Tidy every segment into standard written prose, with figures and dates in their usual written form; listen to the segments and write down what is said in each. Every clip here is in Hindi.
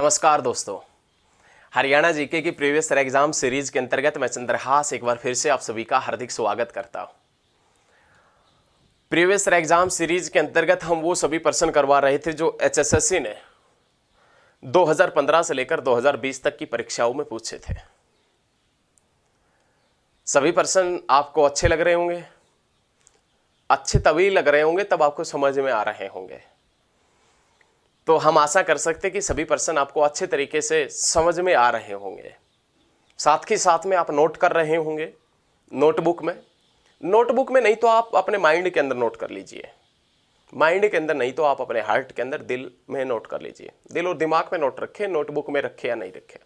नमस्कार दोस्तों, हरियाणा जीके की प्रीवियस ईयर एग्जाम सीरीज के अंतर्गत मैं चंद्रहास एक बार फिर से आप सभी का हार्दिक स्वागत करता हूं। प्रीवियस ईयर एग्जाम सीरीज के अंतर्गत हम वो सभी प्रश्न करवा रहे थे जो एचएसएससी ने 2015 से लेकर 2020 तक की परीक्षाओं में पूछे थे। सभी प्रश्न आपको अच्छे लग रहे होंगे, अच्छे तभी लग रहे होंगे तब आपको समझ में आ रहे होंगे। तो हम आशा कर सकते कि सभी प्रश्न आपको अच्छे तरीके से समझ में आ रहे होंगे। साथ ही साथ में आप नोट कर रहे होंगे नोटबुक में नहीं तो आप अपने माइंड के अंदर नोट कर लीजिए, माइंड के अंदर नहीं तो आप अपने हार्ट के अंदर, दिल में नोट कर लीजिए। दिल और दिमाग में नोट रखें, नोटबुक में रखें या नहीं रखें,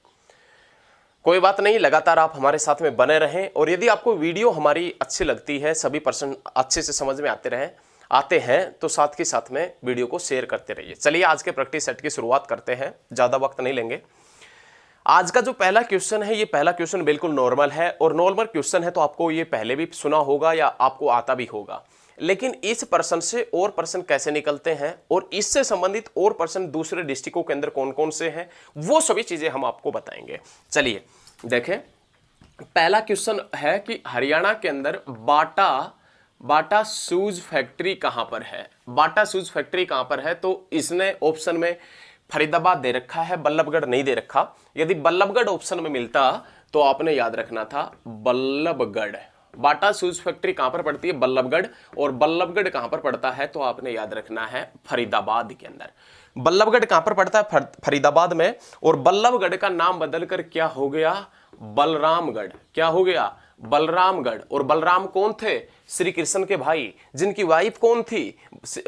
कोई बात नहीं। लगातार आप हमारे साथ में बने रहें और यदि आपको वीडियो हमारी अच्छी लगती है, सभी प्रश्न अच्छे से समझ में आते हैं तो साथ के साथ में वीडियो को शेयर करते रहिए। चलिए आज के प्रैक्टिस सेट की शुरुआत करते हैं, ज़्यादा वक्त नहीं लेंगे। आज का जो पहला क्वेश्चन है, ये पहला क्वेश्चन बिल्कुल नॉर्मल है और नॉर्मल क्वेश्चन है तो आपको ये पहले भी सुना होगा या आपको आता भी होगा। लेकिन इस प्रश्न से और प्रश्न कैसे निकलते हैं और इससे संबंधित और प्रश्न दूसरे डिस्ट्रिक्टों के अंदर कौन कौन से हैं, वो सभी चीज़ें हम आपको बताएंगे। चलिए देखें, पहला क्वेश्चन है कि हरियाणा के अंदर बाटा शूज फैक्ट्री कहां पर है। बाटा शूज फैक्ट्री कहां पर है तो इसने ऑप्शन में फरीदाबाद दे रखा है, बल्लभगढ़ नहीं दे रखा। यदि बल्लभगढ़ ऑप्शन में मिलता तो आपने याद रखना था बल्लभगढ़। बाटा शूज फैक्ट्री कहां पर पड़ती है, बल्लभगढ़, और बल्लभगढ़ कहां पर पड़ता है तो आपने याद रखना है फरीदाबाद के अंदर। बल्लभगढ़ कहां पर पड़ता है, फरीदाबाद में। और बल्लभगढ़ का नाम बदलकर क्या हो गया, बलरामगढ़। क्या हो गया, बलरामगढ़। और बलराम कौन थे, श्री कृष्ण के भाई, जिनकी वाइफ कौन थी,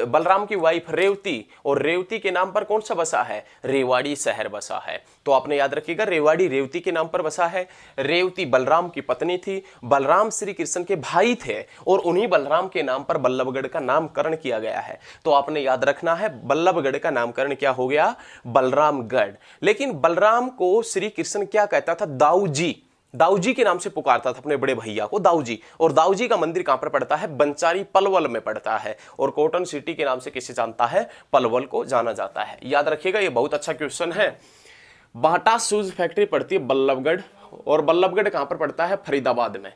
बलराम की वाइफ रेवती, और रेवती के नाम पर कौन सा बसा है, रेवाड़ी शहर बसा है। तो आपने याद रखिएगा रेवाड़ी रेवती के नाम पर बसा है। रेवती बलराम की पत्नी थी, बलराम श्री कृष्ण के भाई थे और उन्हीं बलराम के नाम पर बल्लभगढ़ का नामकरण किया गया है। तो आपने याद रखना है बल्लभगढ़ का नामकरण क्या हो गया, बलरामगढ़। लेकिन बलराम को श्री कृष्ण क्या कहता था, दाऊजी के नाम से पुकारता था अपने बड़े भैया को, दाऊजी। और दाऊजी का मंदिर कहां पर पड़ता है, बंचारी पलवल में पड़ता है। और कॉटन सिटी के नाम से किसे जानता है, पलवल को जाना जाता है। याद रखिएगा ये बहुत अच्छा क्वेश्चन है। बाटा शूज फैक्ट्री पड़ती है बल्लभगढ़, और बल्लभगढ़ कहां पर पड़ता है, फरीदाबाद में।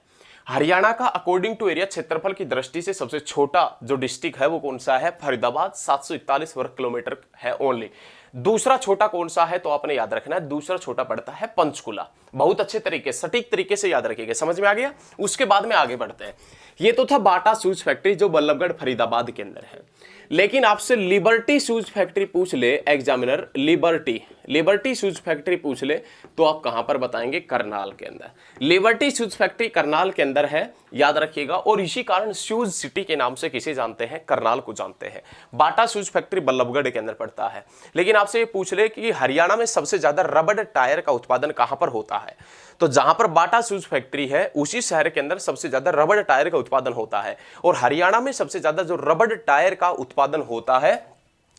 हरियाणा का अकॉर्डिंग टू एरिया क्षेत्रफल की दृष्टि से सबसे छोटा जो डिस्ट्रिक्ट है वो कौन सा है, फरीदाबाद, 741 वर्ग किलोमीटर है ओनली। दूसरा छोटा कौन सा है तो आपने याद रखना है, दूसरा छोटा पड़ता है पंचकुला। बहुत अच्छे तरीके, सटीक तरीके से याद रखिएगा, समझ में आ गया। उसके बाद में आगे बढ़ते हैं। ये तो था बाटा शूज फैक्ट्री जो बल्लभगढ़ फरीदाबाद के अंदर है। लेकिन आपसे लिबर्टी शूज फैक्ट्री पूछ ले एग्जामिनर, लिबर्टी शूज फैक्ट्री पूछ ले तो आप कहां पर बताएंगे, करनाल के अंदर। लिबर्टी शूज फैक्ट्री करनाल के अंदर है, याद रखिएगा। और इसी कारण शूज सिटी के नाम से किसे जानते हैं, करनाल को जानते हैं। बाटा शूज फैक्ट्री बल्लभगढ़ के अंदर पड़ता है। लेकिन आपसे ये पूछ ले कि हरियाणा में सबसे ज्यादा रबड़ टायर का उत्पादन कहां पर होता है, तो जहां पर बाटा शूज फैक्ट्री है उसी शहर के अंदर सबसे ज्यादा रबड़ टायर का उत्पादन होता है। और हरियाणा में सबसे ज्यादा जो रबड़ टायर का उत्पादन होता है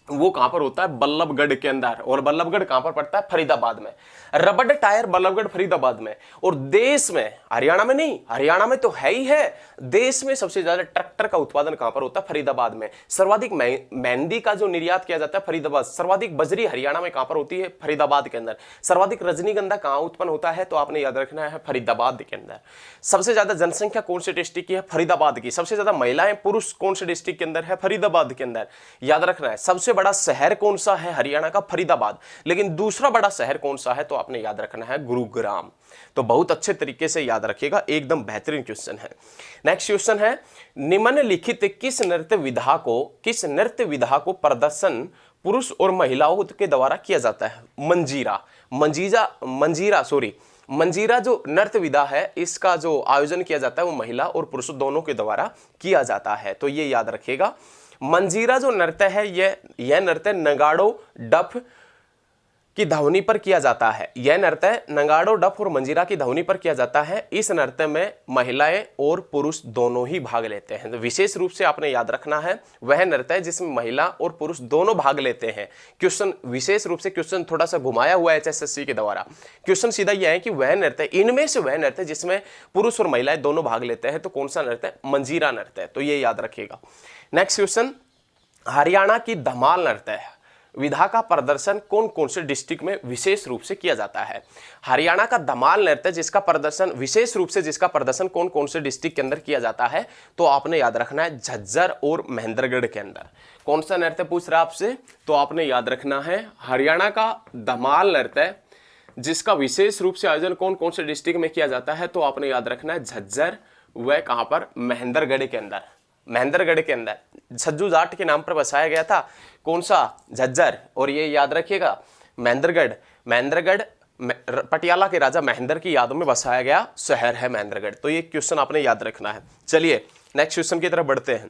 वो कहां पर होता है, बल्लभगढ़ के अंदर। और बल्लभगढ़ कहां पर पड़ता है, फरीदाबाद में। रबड़ टायर बल्लभगढ़ फरीदाबाद में। और देश में, हरियाणा में नहीं, हरियाणा में तो है ही है, देश में सबसे ज्यादा ट्रैक्टर का उत्पादन कहां पर होता है, फरीदाबाद में। सर्वाधिक मेहंदी का जो निर्यात किया जाता है फरीदाबाद। सर्वाधिक बजरी हरियाणा में कहां पर होती है, फरीदाबाद के अंदर। सर्वाधिक रजनीगंधा कहां उत्पन्न होता है तो आपने याद रखना है फरीदाबाद के अंदर। सबसे ज्यादा जनसंख्या कौन से डिस्ट्रिक्ट की है, फरीदाबाद की। सबसे ज्यादा महिलाएं पुरुष कौन से डिस्ट्रिक्ट के अंदर है, फरीदाबाद के अंदर। याद रखना है सबसे बड़ा शहर कौन सा है, हरियाणा का फरीदाबाद। लेकिन दूसरा बड़ा शहर कौन सा है तो आपने याद रखना है गुरुग्राम। तो बहुत अच्छे तरीके से याद रखिएगा, एकदम बेहतरीन क्वेश्चन है। नेक्स्ट क्वेश्चन है, निम्नलिखित किस नृत्य विधा को प्रदर्शन पुरुष और महिलाओं के द्वारा किया जाता है, मंजीरा जो नृत्य विधा है इसका जो आयोजन किया जाता है वो महिला और पुरुष दोनों के द्वारा किया जाता है। तो ये याद रखिएगा, मंजीरा जो नृत्य है यह नृत्य नगाड़ो डफ की ध्वनि पर किया जाता है। यह नृत्य नगाड़ो डफ और मंजीरा की ध्वनि पर किया जाता है। इस नृत्य में महिलाएं और पुरुष दोनों ही भाग लेते हैं। तो विशेष रूप से आपने याद रखना है वह नृत्य जिसमें महिला और पुरुष दोनों भाग लेते हैं। क्वेश्चन विशेष रूप से क्वेश्चन थोड़ा सा घुमाया हुआ है एचएसएससी के द्वारा। क्वेश्चन सीधा यह है कि वह नृत्य, इनमें से वह नृत्य जिसमें पुरुष और महिलाएं दोनों भाग लेते हैं तो कौन सा नृत्य, मंजीरा नृत्य। तो ये याद रखिएगा। नेक्स्ट क्वेश्चन, हरियाणा की धमाल नृत्य है विधा का प्रदर्शन कौन कौन से डिस्ट्रिक्ट में विशेष रूप से किया जाता है? हरियाणा का धमाल नृत्य जिसका प्रदर्शन विशेष रूप से कौन कौन से डिस्ट्रिक्ट के अंदर किया जाता है? तो आपने याद रखना है झज्जर और महेंद्रगढ़ के अंदर। कौन सा नृत्य पूछ रहा है आपसे? तो आपने याद रखना है हरियाणा का धमाल नृत्य जिसका विशेष रूप से आयोजन कौन कौन से डिस्ट्रिक्ट में किया जाता है? तो आपने याद रखना है झज्जर व कहां पर? महेंद्रगढ़ के अंदर। महेंद्रगढ़ के अंदर छज्जू जाट के नाम पर बसाया गया था। कौन सा? झज्जर। और ये याद रखिएगा महेंद्रगढ़, महेंद्रगढ़ पटियाला के राजा महेंद्र की यादों में बसाया गया शहर है महेंद्रगढ़। तो ये क्वेश्चन आपने याद रखना है। चलिए नेक्स्ट क्वेश्चन की तरफ बढ़ते हैं।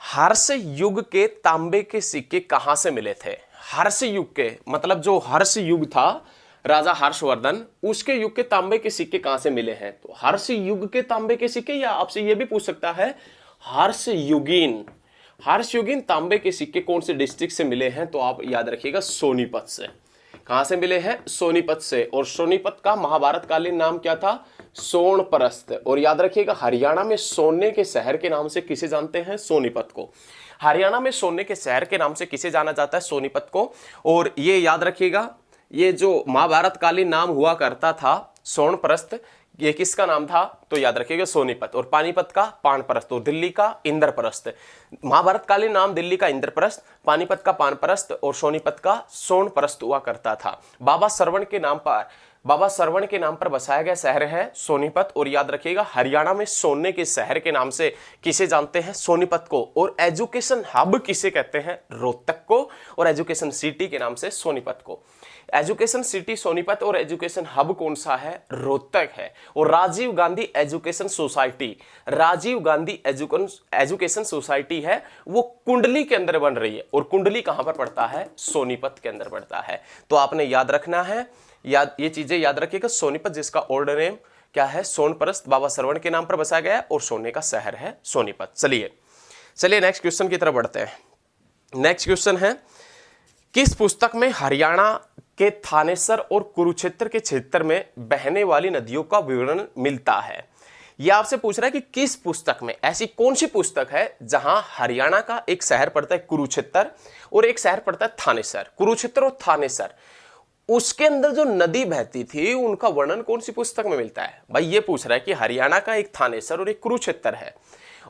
हर्ष युग के तांबे के सिक्के कहां से मिले थे? हर्ष युग के मतलब जो हर्ष युग था राजा हर्षवर्धन, उसके युग के तांबे के सिक्के कहां से मिले हैं? तो हर्ष युग के तांबे के सिक्के, या आपसे ये भी पूछ सकता है हर्षयुगीन तांबे के सिक्के कौन से डिस्ट्रिक्ट से मिले हैं? तो आप याद रखिएगा सोनीपत से। कहां से मिले हैं? सोनीपत से। और सोनीपत का महाभारत कालीन नाम क्या था? सोनप्रस्थ। और याद रखिएगा हरियाणा में सोने के शहर के नाम से किसे जानते हैं? सोनीपत को। हरियाणा में सोने के शहर के नाम से किसे जाना जाता है? सोनीपत को। और ये याद रखिएगा ये जो महाभारत कालीन नाम हुआ करता था सोनप्रस्थ, ये किसका नाम था? तो याद रखिएगा सोनीपत। और पानीपत का पानप्रस्थ और दिल्ली का इंद्रप्रस्थ। महाभारत कालीन नाम दिल्ली का इंद्रप्रस्थ, पानीपत का पानप्रस्थ और सोनीपत का सोनप्रस्थ हुआ करता था। बाबा सरवण के नाम पर बसाया गया शहर है सोनीपत। और याद रखिएगा हरियाणा में सोने के शहर के नाम से किसे जानते हैं? सोनीपत को। और एजुकेशन हब किसे कहते हैं? रोहतक को। और एजुकेशन सिटी के नाम से सोनीपत को। एजुकेशन सिटी सोनीपत और एजुकेशन हब कौन सा है? रोहतक है। और राजीव गांधी एजुकेशन सोसाइटी है, वो कुंडली के अंदर बन रही है। और कुंडली कहां पर पड़ता है? सोनीपत के अंदर पड़ता है। तो आपने याद रखना है, ये चीजें याद रखिएगा। सोनीपत जिसका ओल्ड नेम क्या है? सोनप्रस्थ, बाबा सरवण के नाम पर बसाया गया और सोने का शहर है सोनीपत। चलिए नेक्स्ट क्वेश्चन की तरफ बढ़ते हैं। नेक्स्ट क्वेश्चन है, किस पुस्तक में हरियाणा के थानेसर और कुरुक्षेत्र के क्षेत्र में बहने वाली नदियों का विवरण मिलता है? यह आपसे पूछ रहा है कि किस पुस्तक में, ऐसी कौन सी पुस्तक है जहां हरियाणा का एक शहर पड़ता है कुरुक्षेत्र और एक शहर पड़ता है थानेसर। कुरुक्षेत्र और थानेसर, उसके अंदर जो नदी बहती थी उनका वर्णन कौन सी पुस्तक में मिलता है? भाई ये पूछ रहा है कि हरियाणा का एक थानेसर और एक कुरुक्षेत्र है,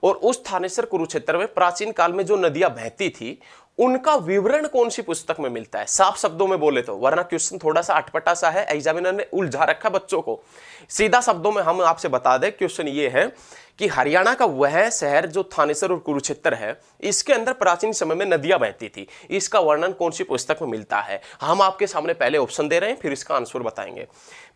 और उस थानेसर कुरुक्षेत्र में प्राचीन काल में जो नदियां बहती थी उनका विवरण कौन सी पुस्तक में मिलता है? साफ शब्दों में बोले तो, वरना क्वेश्चन थोड़ा सा अटपटा सा है, एग्जामिनर ने उलझा रखा बच्चों को। सीधा शब्दों में हम आपसे बता दें, क्वेश्चन ये है कि हरियाणा का वह शहर जो थानेसर और कुरुक्षेत्र है, इसके अंदर प्राचीन समय में नदियां बहती थी, इसका वर्णन कौन सी पुस्तक में मिलता है? हम आपके सामने पहले ऑप्शन दे रहे हैं, फिर इसका आंसर बताएंगे।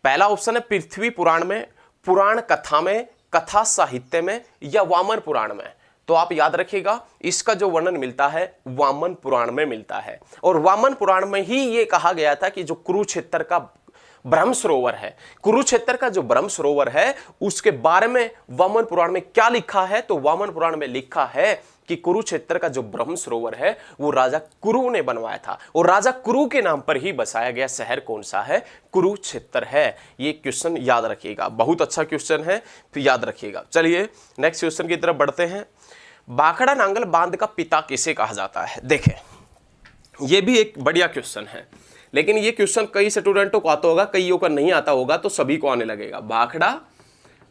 पहला ऑप्शन है पृथ्वी पुराण में, पुराण कथा में, कथा साहित्य में, या वामन पुराण में। तो आप याद रखिएगा इसका जो वर्णन मिलता है वामन पुराण में मिलता है। और वामन पुराण में ही ये कहा गया था कि जो कुरुक्षेत्र का ब्रह्म सरोवर है, कुरुक्षेत्र का जो ब्रह्म सरोवर है उसके बारे में वामन पुराण में क्या लिखा है? तो वामन पुराण में लिखा है कि कुरुक्षेत्र का जो ब्रह्म सरोवर है वो राजा कुरु ने बनवाया था, और राजा कुरु के नाम पर ही बसाया गया शहर कौन सा है? कुरुक्षेत्र है। ये क्वेश्चन याद रखिएगा, बहुत अच्छा क्वेश्चन है, तो याद रखिएगा। चलिए नेक्स्ट क्वेश्चन की तरफ बढ़ते हैं। भाखड़ा नांगल बांध का पिता किसे कहा जाता है? देखें ये भी एक बढ़िया क्वेश्चन है, लेकिन ये क्वेश्चन कई स्टूडेंटों को आता होगा, कईयों का नहीं आता होगा, तो सभी को आने लगेगा। भाखड़ा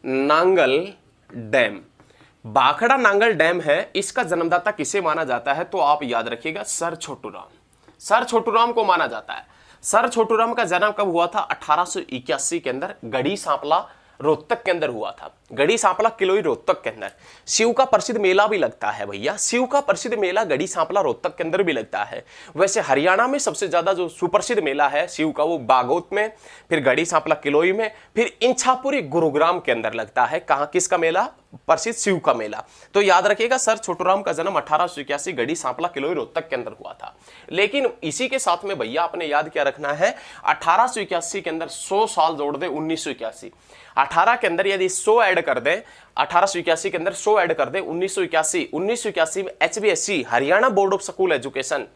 नांगल डैम, भाखड़ा नांगल डैम है, इसका जन्मदाता किसे माना जाता है? तो आप याद रखिएगा सर छोटूराम, सर छोटूराम को माना जाता है। सर छोटूराम का जन्म कब हुआ था? 1881 के अंदर गढ़ी सांपला रोहतक के अंदर हुआ था। गढ़ी सांपला किलोई रोहतक के अंदर शिव का प्रसिद्ध मेला भी लगता है भैया, शिव का प्रसिद्ध मेला गढ़ी सांपला रोहतक के अंदर भी लगता है। वैसे हरियाणा में सबसे ज्यादा जो सुप्रसिद्ध मेला है शिव का वो बागोत में, फिर गढ़ी सांपला किलोई में, फिर इंछापुरी गुरुग्राम के अंदर लगता है। कहां किसका मेला? प्रसिद्ध शिव का मेला। तो याद रखिएगा सर छोटूराम का जन्म 1881 गढ़ी सांपला किलोई रोहतक के अंदर हुआ था। लेकिन इसी के साथ में भैया आपने याद क्या रखना है, 1881 के अंदर 100 साल जोड़ दे 1981, 18 के अंदर यदि 100 ऐड कर दे, 1881 के अंदर 100 ऐड कर दे 1981 में HBSC Haryana board of school education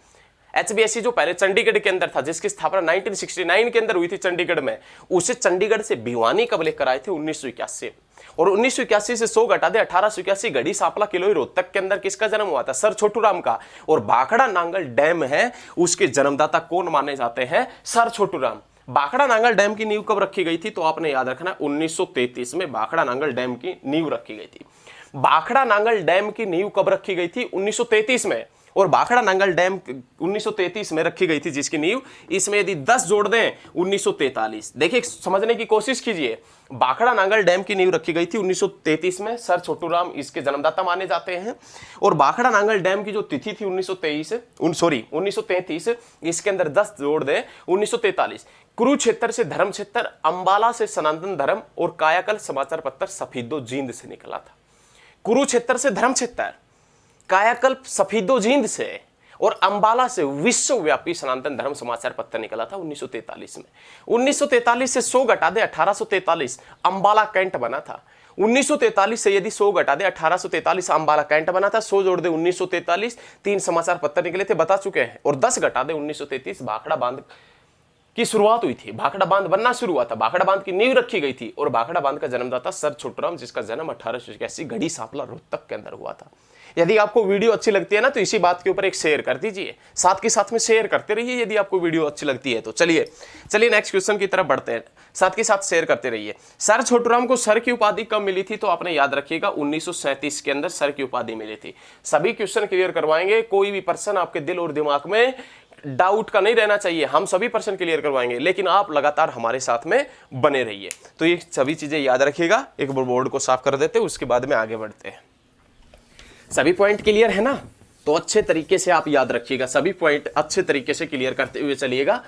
HBSC जो पहले चंडीगढ़ के अंदर था, जिसकी स्थापना 1969 के अंदर हुई थी चंडीगढ़ में, उसे चंडीगढ़ से भिवानी कब लेकर आए थे? 1981। और 1981 से 100 घटा दे 1881, गढ़ी सांपला किलोई रोहतक के अंदर किसका जन्म हुआ था? सर छोटूराम का। और भाखड़ा नांगल डैम है, उसके जन्मदाता कौन माने जाते हैं? सर छोटूराम। भाखड़ा नांगल डैम की नींव कब रखी गई थी? तो आपने याद रखना 1933 में भाखड़ा नांगल डैम की नींव रखी गई थी। भाखड़ा नांगल डैम की नींव कब रखी गई थी? 1933 में। और भाखड़ा नांगल डैम 1933 में रखी गई थी जिसकी नींव, इसमें यदि 10 जोड़ दें 1943। देखिए समझने की कोशिश कीजिए, भाखड़ा नांगल डैम की नींव रखी गई थी 1933 में, सर छोटूराम इसके जन्मदाता माने जाते हैं। और भाखड़ा नांगल डैम की जो तिथि थी 1933, इसके अंदर 10 जोड़ दें 1943। कुरुक्षेत्र से धर्म क्षेत्र, अंबाला से सनातन धर्म और कायाकल्प समाचार पत्र सफीदो जींद से निकला था। कुरुक्षेत्र से धर्म क्षेत्र, कायाकल्प सफीदो जींद से और अंबाला से विश्वव्यापी सनातन धर्म समाचार पत्र निकला था 1943 में। 1943 से 100 घटा दे 1843, अंबाला कैंट बना था। 1943 से यदि 100 घटा दे 1843, अंबाला कैंट बना था। 100 जोड़ दे 1943, 3 समाचार पत्र निकले थे, बता चुके हैं। और 10 घटा दे 1933, भाखड़ा बांध की शुरुआत हुई थी, भाखड़ा बांध बनना शुरू हुआ था, भाखड़ा बांध की नींव रखी गई थी। और भाखड़ा बांध का जन्मदाता सर छोटूराम, जिसका जन्म 1881 गढ़ी सांपला रोहतक के अंदर हुआ था। यदि आपको वीडियो अच्छी लगती है ना, तो इसी बात के ऊपर एक शेयर कर दीजिए, साथ के साथ में शेयर करते रहिए यदि आपको वीडियो अच्छी लगती है तो। चलिए नेक्स्ट क्वेश्चन की तरफ बढ़ते हैं, साथ के साथ शेयर करते रहिए। सर छोटूराम को सर की उपाधि कब मिली थी? तो आपने याद रखिएगा 1937 के अंदर सर की उपाधि मिली थी। सभी क्वेश्चन क्लियर करवाएंगे, कोई भी पर्सन आपके दिल और दिमाग में डाउट का नहीं रहना चाहिए, हम सभी पर्सन क्लियर करवाएंगे, लेकिन आप लगातार हमारे साथ में बने रहिए। तो ये सभी चीजें याद रखिएगा। एक बोर्ड को साफ कर देते हैं, उसके बाद में आगे बढ़ते हैं। सभी पॉइंट क्लियर है ना? तो अच्छे तरीके से आप याद रखिएगा, सभी पॉइंट अच्छे तरीके से क्लियर करते हुए चलिएगा,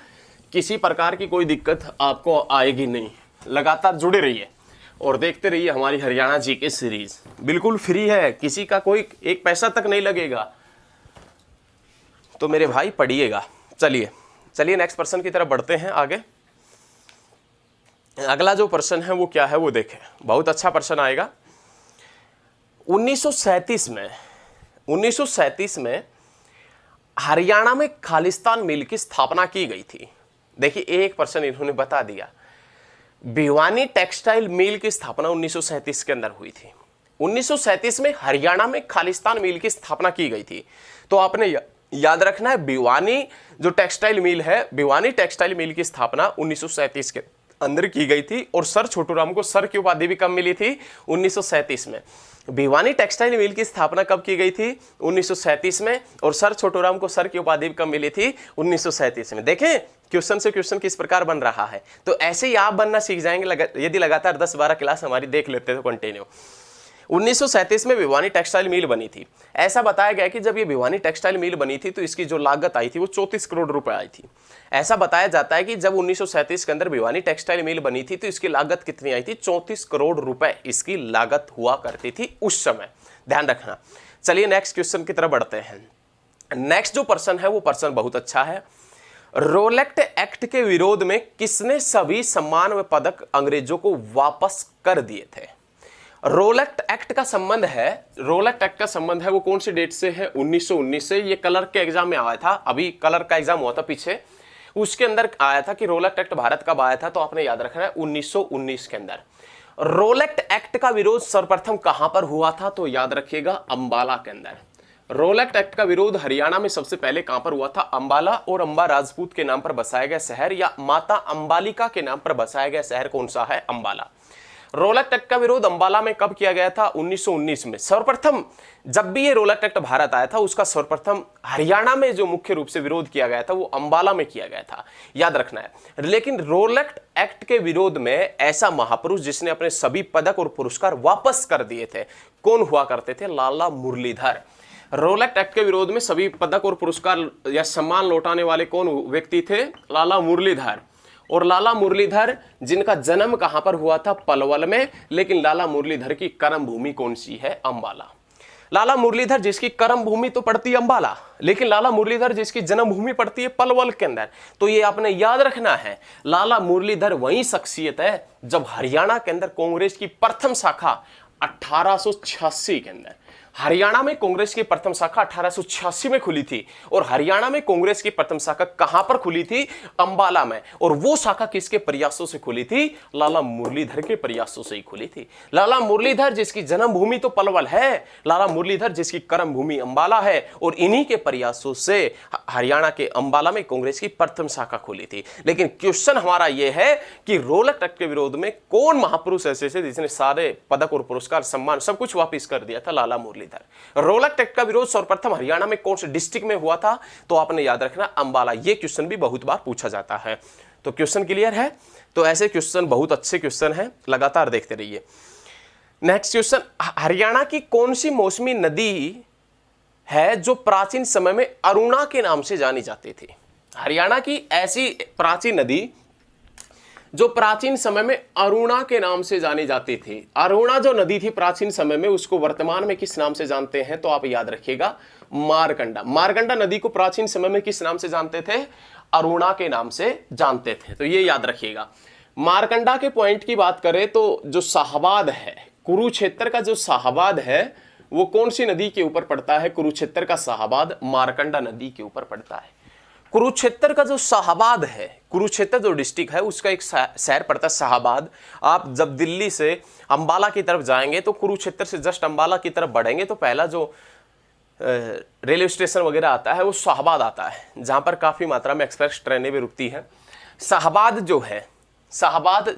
किसी प्रकार की कोई दिक्कत आपको आएगी नहीं। लगातार जुड़े रहिए और देखते रहिए हमारी हरियाणा जीके सीरीज, बिल्कुल फ्री है, किसी का कोई एक पैसा तक नहीं लगेगा। तो मेरे भाई पढ़िएगा। चलिए नेक्स्ट पर्सन की तरफ बढ़ते हैं आगे। अगला जो पर्सन है वो क्या है वो देखें, बहुत अच्छा पर्सन आएगा। 1937 में हरियाणा में खालिस्तान मिल की स्थापना की गई थी। देखिए एक पर्सन इन्होंने बता दिया, भिवानी टेक्सटाइल मिल की स्थापना 1937 के अंदर हुई थी। 1937 में हरियाणा में खालिस्तान मिल की स्थापना की गई थी। तो आपने याद रखना है, भिवानी जो टेक्सटाइल मिल है, भिवानी टेक्सटाइल मिल की स्थापना 1937 के अंदर की गई थी। और सर छोटूराम को सर की उपाधि भी कब मिली थी? 1937 में। भिवानी टेक्सटाइल मिल की स्थापना कब की गई थी? 1937 में। और सर छोटूराम को सर की उपाधि कब मिली थी? 1937 में। देखें क्वेश्चन से क्वेश्चन किस प्रकार बन रहा है। तो ऐसे ही आप बनना सीख जाएंगे यदि लगातार 10-12 क्लास हमारी देख लेते तो कंटिन्यू। 1937 में भिवानी टेक्सटाइल मिल बनी थी। ऐसा बताया गया कि जब ये भिवानी टेक्सटाइल मिल बनी थी तो इसकी जो लागत आई थी वो 34 करोड़ रुपए आई थी। ऐसा बताया जाता है कि जब 1937 के अंदर भिवानी टेक्सटाइल मिल बनी थी तो इसकी लागत कितनी आई थी? 34 करोड़ रुपए इसकी लागत हुआ करती थी उस समय, ध्यान रखना। चलिए नेक्स्ट क्वेश्चन की तरफ बढ़ते हैं। नेक्स्ट जो पर्सन है वो पर्सन बहुत अच्छा है। रोलेक्ट एक्ट के विरोध में किसने सभी सम्मान व पदक अंग्रेजों को वापस कर दिए थे? रोलेक्ट एक्ट का संबंध है, रोलेक्ट एक्ट का संबंध है वो कौन सी डेट से है? 1919 से। ये कलर के एग्जाम में आया था, अभी कलर का एग्जाम हुआ था पीछे, उसके अंदर आया था कि रोलेक्ट एक्ट भारत कब आया था। तो आपने याद रखना है 1919 के अंदर। रोलेक्ट एक्ट का विरोध सर्वप्रथम कहां पर हुआ था? तो याद रखिएगा अंबाला के अंदर। रोलेक्ट एक्ट का विरोध हरियाणा में सबसे पहले कहां पर हुआ था? अंबाला। और अंबा राजपूत के नाम पर बसाया गया शहर या माता अंबालिका के नाम पर बसाया गया शहर कौन सा है? अंबाला। रोलेक्ट एक्ट का विरोध अंबाला में कब किया गया था? 1919 में। सर्वप्रथम जब भी ये रोलेक्ट एक्ट भारत आया था उसका सर्वप्रथम हरियाणा में जो मुख्य रूप से विरोध किया गया था वो अंबाला में किया गया था, याद रखना है। लेकिन रोलेक्ट एक्ट के विरोध में ऐसा महापुरुष जिसने अपने सभी पदक और पुरस्कार वापस कर दिए थे, कौन हुआ करते थे? लाला मुरलीधर। रोलेक्ट एक्ट के विरोध में सभी पदक और पुरस्कार या सम्मान लौटाने वाले कौन व्यक्ति थे? लाला मुरलीधर। और लाला मुरलीधर जिनका जन्म कहां पर हुआ था? पलवल में। लेकिन लाला मुरलीधर की कर्म भूमि कौन सी है? अंबाला। लाला मुरलीधर जिसकी कर्म भूमि तो पड़ती है अंबाला, लेकिन लाला मुरलीधर जिसकी जन्मभूमि पड़ती है पलवल के अंदर। तो ये आपने याद रखना है, लाला मुरलीधर वही शख्सियत है जब हरियाणा के अंदर कांग्रेस की प्रथम शाखा 1886 के अंदर हरियाणा में कांग्रेस की प्रथम शाखा 1886 में खुली थी और हरियाणा में कांग्रेस की प्रथम शाखा कहां पर खुली थी? अंबाला में। और वो शाखा किसके प्रयासों से खुली थी? लाला मुरलीधर के प्रयासों से ही खुली थी। लाला मुरलीधर जिसकी जन्मभूमि तो पलवल है, लाला मुरलीधर जिसकी कर्म भूमि अंबाला है, और इन्हीं के प्रयासों से हरियाणा के अंबाला में कांग्रेस की प्रथम शाखा खुली थी। लेकिन क्वेश्चन हमारा यह है कि रोलक एक्ट के विरोध में कौन महापुरुष ऐसे थे जिसने सारे पदक और पुरस्कार सम्मान सब कुछ वापस कर दिया था? लाला मुरलीधर। रोलक एक्ट का विरोध सर्वप्रथम हरियाणा में कौन से डिस्ट्रिक्ट में हुआ था? तो आपने याद रखना अंबाला। यह क्वेश्चन भी बहुत बार पूछा जाता है। तो क्वेश्चन क्लियर है? तो ऐसे क्वेश्चन बहुत अच्छे क्वेश्चन हैं, लगातार देखते रहिए। नेक्स्ट क्वेश्चन, हरियाणा की कौन सी मौसमी नदी है जो प्राचीन समय में अरुणा के नाम से जानी जाती थी? हरियाणा की ऐसी प्राचीन नदी जो प्राचीन समय में अरुणा के नाम से जानी जाती थी। अरुणा जो नदी थी प्राचीन समय में, उसको वर्तमान में किस नाम से जानते हैं? तो आप याद रखिएगा, मारकंडा। मारकंडा नदी को प्राचीन समय में किस नाम से जानते थे? अरुणा के नाम से जानते थे। तो ये याद रखिएगा। मारकंडा के पॉइंट की बात करें तो जो शाहबाद है, कुरुक्षेत्र का जो शाहबाद है वो कौन सी नदी के ऊपर पड़ता है? कुरुक्षेत्र का शाहबाद मारकंडा नदी के ऊपर पड़ता है। कुरुक्षेत्र का जो शाहबाद है, कुरुक्षेत्र जो डिस्ट्रिक्ट है उसका एक शहर पड़ता है शाहबाद। आप जब दिल्ली से अंबाला की तरफ जाएंगे तो कुरुक्षेत्र से जस्ट अंबाला की तरफ बढ़ेंगे तो पहला जो रेलवे स्टेशन वगैरह आता है वो शाहबाद आता है, जहां पर काफी मात्रा में एक्सप्रेस ट्रेनें भी रुकती हैं। शाहबाद जो है, शाहबाद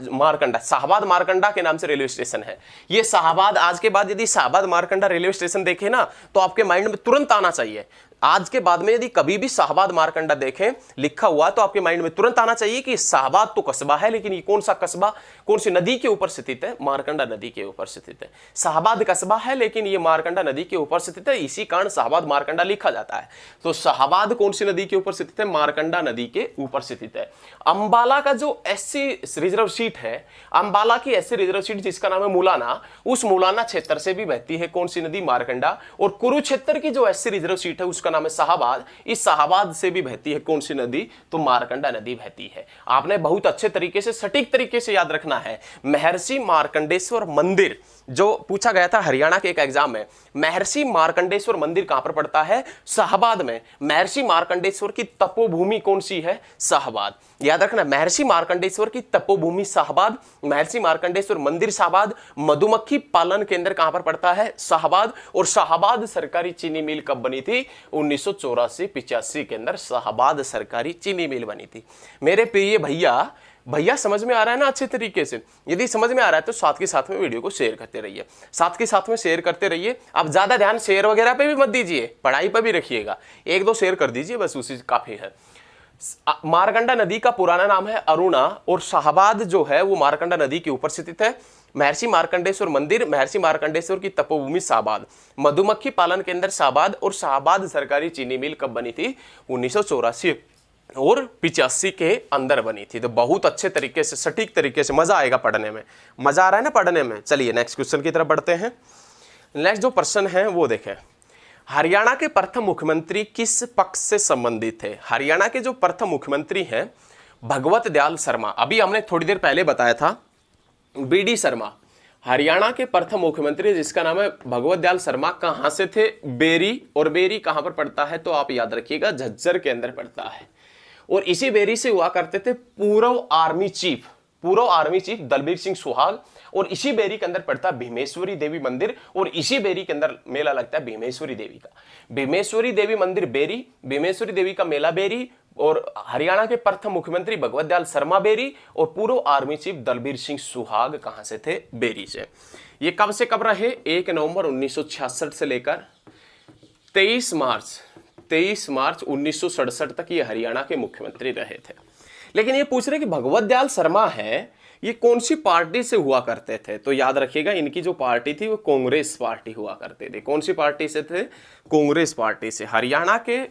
मारकंडा के नाम से रेलवे स्टेशन है। ये शाहबाद, आज के बाद यदि शाहबाद मारकंडा रेलवे स्टेशन देखे ना तो आपके माइंड में तुरंत आना चाहिए। आज के बाद में यदि कभी भी शाहबाद मारकंडा देखें लिखा हुआ तो आपके माइंड में तुरंत आना चाहिए कि शाहबाद तो कस्बा है, लेकिन ये कौन सा कस्बा, कौन सी नदी के ऊपर स्थित है? मारकंडा नदी के ऊपर स्थित है। शाहबाद कस्बा है लेकिन ये मारकंडा नदी के ऊपर स्थित है, इसी कारण शाहबाद मारकंडा लिखा जाता है। तो शाहबाद कौन सी नदी के ऊपर स्थित है? मारकंडा नदी के ऊपर स्थित है। अंबाला का जो एससी रिजर्व सीट है, अंबाला की एससी रिजर्व सीट जिसका नाम है मुलाना, उस मुलाना क्षेत्र से भी बहती है कौन सी नदी? मारकंडा। और कुरुक्षेत्र की जो एससी रिजर्व सीट है उसका नाम है शाहबाद, इस शाहबाद से भी बहती है कौन सी नदी? तो मारकंडा नदी बहती है। आपने बहुत अच्छे तरीके से, सटीक तरीके से याद रखना है। महर्षि मार्कंडेश्वर मंदिर जो पूछा गया था हरियाणा के एक एग्जाम में, महर्षि मार्कंडेश्वर मंदिर कहां पर पड़ता है? शाहबाद में। महर्षि मार्कंडेश्वर की तपोभूमि कौन सी है? शाहबाद। याद रखना, महर्षि मार्कंडेश्वर की तपोभूमि शाहबाद, महर्षि मार्कंडेश्वर मंदिर शाहबाद, मधुमक्खी पालन केंद्र कहां पर पड़ता है? शाहबाद। और शाहबाद सरकारी चीनी मिल कब बनी थी? 1984-85 के अंदर शाहबाद सरकारी चीनी मिल बनी थी। मेरे प्रिय भैया समझ में आ रहा है ना अच्छे तरीके से? यदि समझ में आ रहा है तो साथ के साथ में वीडियो को शेयर करते रहिए, साथ के साथ में शेयर करते रहिए। आप ज्यादा ध्यान शेयर वगैरह पे भी मत दीजिए, पढ़ाई पर भी रखिएगा। 1-2 शेयर कर दीजिए बस, उसी काफी है। मारकंडा नदी का पुराना नाम है अरुणा और शाहबाद जो है वो मारकंडा नदी के ऊपर स्थित है। महर्षि मार्कंडेश्वर मंदिर, महर्षि मार्कंडेश्वर की तपोभूमि शाहबाद, मधुमक्खी पालन केंद्र शाहबाद, और शाहबाद सरकारी चीनी मिल कब बनी थी? 1984 और 85 के अंदर बनी थी। तो बहुत अच्छे तरीके से, सटीक तरीके से, मजा आएगा पढ़ने में। मजा आ रहा है ना पढ़ने में? चलिए नेक्स्ट क्वेश्चन की तरफ बढ़ते हैं। नेक्स्ट जो प्रश्न है वो देखें, हरियाणा के प्रथम मुख्यमंत्री किस पक्ष से संबंधित थे? हरियाणा के जो प्रथम मुख्यमंत्री हैं भगवत दयाल शर्मा, अभी हमने थोड़ी देर पहले बताया था बीडी शर्मा। हरियाणा के प्रथम मुख्यमंत्री जिसका नाम है भगवत दयाल शर्मा, कहां से थे? बेरी। और बेरी कहां पर पड़ता है? तो आप याद रखिएगा झज्जर के अंदर पड़ता है। और इसी बेरी से हुआ करते थे पूर्व आर्मी चीफ दलबीर सिंह सुहाग। और इसी बेरी के अंदर पड़ता भीमेश्वरी देवी मंदिर, और इसी बेरी के अंदर मेला लगता है भीमेश्वरी देवी का। भीमेश्वरी देवी मंदिर बेरी, भीमेश्वरी देवी का मेला बेरी, और हरियाणा के प्रथम मुख्यमंत्री भगवत दयाल शर्मा बेरी, और पूर्व आर्मी चीफ दलबीर सिंह सुहाग कहां से थे? बेरी से। ये कब से कब रहे? 1 नवंबर 1966 से लेकर 23 मार्च 1967 तक ये हरियाणा के मुख्यमंत्री रहे थे। लेकिन ये पूछ रहे कि भगवत दयाल शर्मा है, ये कौन सी पार्टी से हुआ करते थे? तो याद रखिएगा इनकी जो पार्टी थी वो कांग्रेस पार्टी हुआ करते थे। कौन सी पार्टी से थे? कांग्रेस पार्टी से। हरियाणा के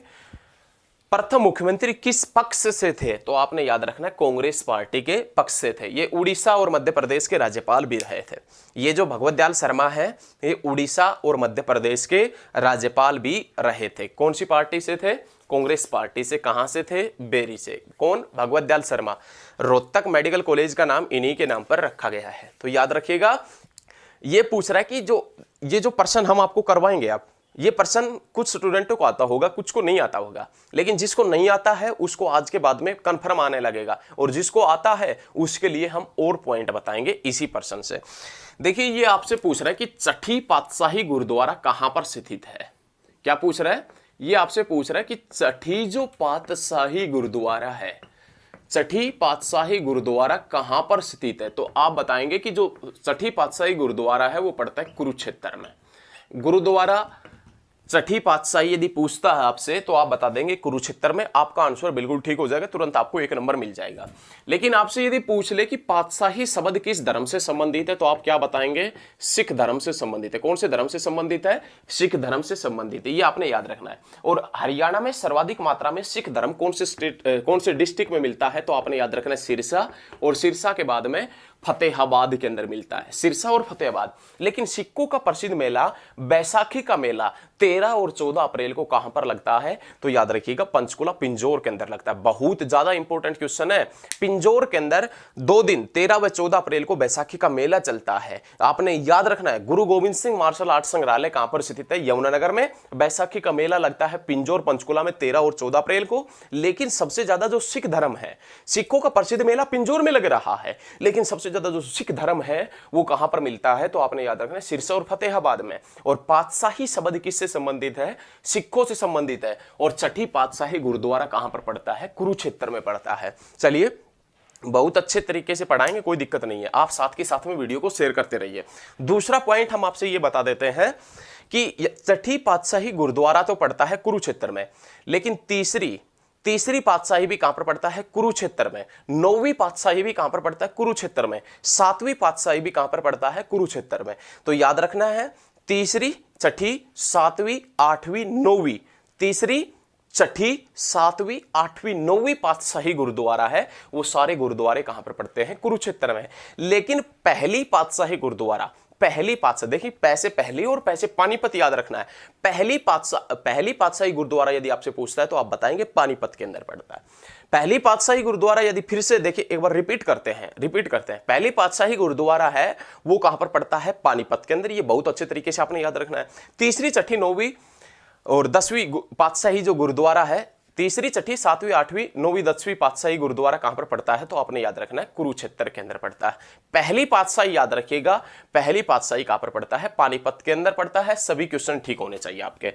प्रथम मुख्यमंत्री किस पक्ष से थे? तो आपने याद रखना कांग्रेस पार्टी के पक्ष से थे। ये उड़ीसा और मध्य प्रदेश के राज्यपाल भी रहे थे। ये जो भगवत दयाल शर्मा है ये उड़ीसा और मध्य प्रदेश के राज्यपाल भी रहे थे। कौन सी पार्टी से थे? कांग्रेस पार्टी से। कहां से थे? बेरी से। कौन? भगवत दयाल शर्मा। रोहतक मेडिकल कॉलेज का नाम इन्हीं के नाम पर रखा गया है। तो याद रखिएगा, ये पूछ रहा है कि जो ये जो प्रश्न हम आपको करवाएंगे, आप ये प्रश्न कुछ स्टूडेंटों को आता होगा, कुछ को नहीं आता होगा, लेकिन जिसको नहीं आता है उसको आज के बाद में कंफर्म आने लगेगा, और जिसको आता है उसके लिए हम और पॉइंट बताएंगे इसी प्रश्न से। देखिए ये आपसे पूछ रहा है कि चट्टी पातशाही गुरुद्वारा कहां पर स्थित है। क्या पूछ रहा है? ये आपसे पूछ रहा है कि चट्टी जो पातशाही गुरुद्वारा है, चट्टी पातशाही गुरुद्वारा कहां पर स्थित है। तो आप बताएंगे कि जो चट्टी पातशाही गुरुद्वारा है वो पड़ता है कुरुक्षेत्र में। गुरुद्वारा चट्टी पातशाही यदि पूछता है आपसे तो आप बता देंगे कुरुक्षेत्र में। आपका आंसर बिल्कुल ठीक हो जाएगा, तुरंत आपको 1 नंबर मिल जाएगा। लेकिन आपसे यदि पूछ ले कि पातशाही शब्द किस धर्म से संबंधित है, तो आप क्या बताएंगे? सिख धर्म से संबंधित है। कौन से धर्म से संबंधित है? सिख धर्म से संबंधित है, ये आपने याद रखना है। और हरियाणा में सर्वाधिक मात्रा में सिख धर्म कौन से डिस्ट्रिक्ट में मिलता है, तो आपने याद रखना है सिरसा, और सिरसा के बाद में फतेहाबाद के अंदर मिलता है, सिरसा और फतेहाबाद। लेकिन सिखों का प्रसिद्ध मेला बैसाखी का मेला 13 और 14 अप्रैल को कहां पर लगता है, तो याद रखिएगा पंचकुला पिंजौर के अंदर लगता है। बहुत ज्यादा इंपॉर्टेंट क्वेश्चन है। पिंजौर के अंदर 2 दिन 13 व 14 अप्रैल को बैसाखी का मेला चलता है। आपने याद रखना है गुरु गोविंद सिंह मार्शल आर्ट संग्रहालय कहां पर स्थित है? यमुनानगर में। बैसाखी का मेला लगता है पिंजौर पंचकुला में 13 और 14 अप्रैल को। लेकिन सबसे ज्यादा जो सिख धर्म है, सिखों का प्रसिद्ध मेला पिंजौर में लग रहा है, लेकिन सबसे ज्यादा जो सिख धर्म है वो कहां पर मिलता है, तो आपने याद रखना है सिरसा और फतेहाबाद में। और पातशाही शब्द किससे संबंधित है? सिखों से संबंधित है। और चट्टी पातशाही गुरुद्वारा कहां पर पड़ता है? कुरुक्षेत्र में पड़ता है। चलिए बहुत अच्छे तरीके से पढ़ाएंगे, कोई दिक्कत नहीं है। आप साथ के साथ में वीडियो को शेयर करते रहिए। दूसरा पॉइंट हम आपसे ये बता देते हैं कि चट्टी पातशाही गुरुद्वारा तो पड़ता है कुरुक्षेत्र में, लेकिन तीसरी पातशाही भी कहां पर पड़ता है? कुरुक्षेत्र में। 9वीं पातशाही भी कहां पर पड़ता है? कुरुक्षेत्र में। 7वीं पातशाही भी कहां पर पड़ता है? कुरुक्षेत्र में। तो याद रखना है तीसरी, छठी, 7वीं, 8वीं, 9वीं, तीसरी, छठी, 7वीं, 8वीं, 9वीं पातशाही गुरुद्वारा है, वो सारे गुरुद्वारे कहां पर पड़ते हैं? कुरुक्षेत्र में। लेकिन पहली पातशाही गुरुद्वारा, पहली पातशाही, देखिए पैसे पहली और पैसे पानीपत याद रखना है। पहली पातशाही गुरुद्वारा यदि आपसे पूछता है तो आप बताएंगे पानीपत के अंदर पड़ता है। पहली पातशाही गुरुद्वारा यदि फिर से देखिए एक बार रिपीट करते हैं। पहली पातशाही गुरुद्वारा है वो कहां पर पड़ता है? पानीपत के अंदर। ये बहुत अच्छे तरीके से आपने याद रखना है। तीसरी, छठी, 9वीं और 10वीं पातशाही जो गुरुद्वारा है, तीसरी, छठी, 7वीं, 8वीं, 9वीं, 10वीं पातशाही गुरुद्वारा कहां पर पड़ता है, तो आपने याद रखना है कुरुक्षेत्र के अंदर पड़ता है। पहली पातशाही याद रखिएगा, पहली पातशाही कहां पर पड़ता है? पानीपत के अंदर पड़ता है। सभी क्वेश्चन ठीक होने चाहिए आपके।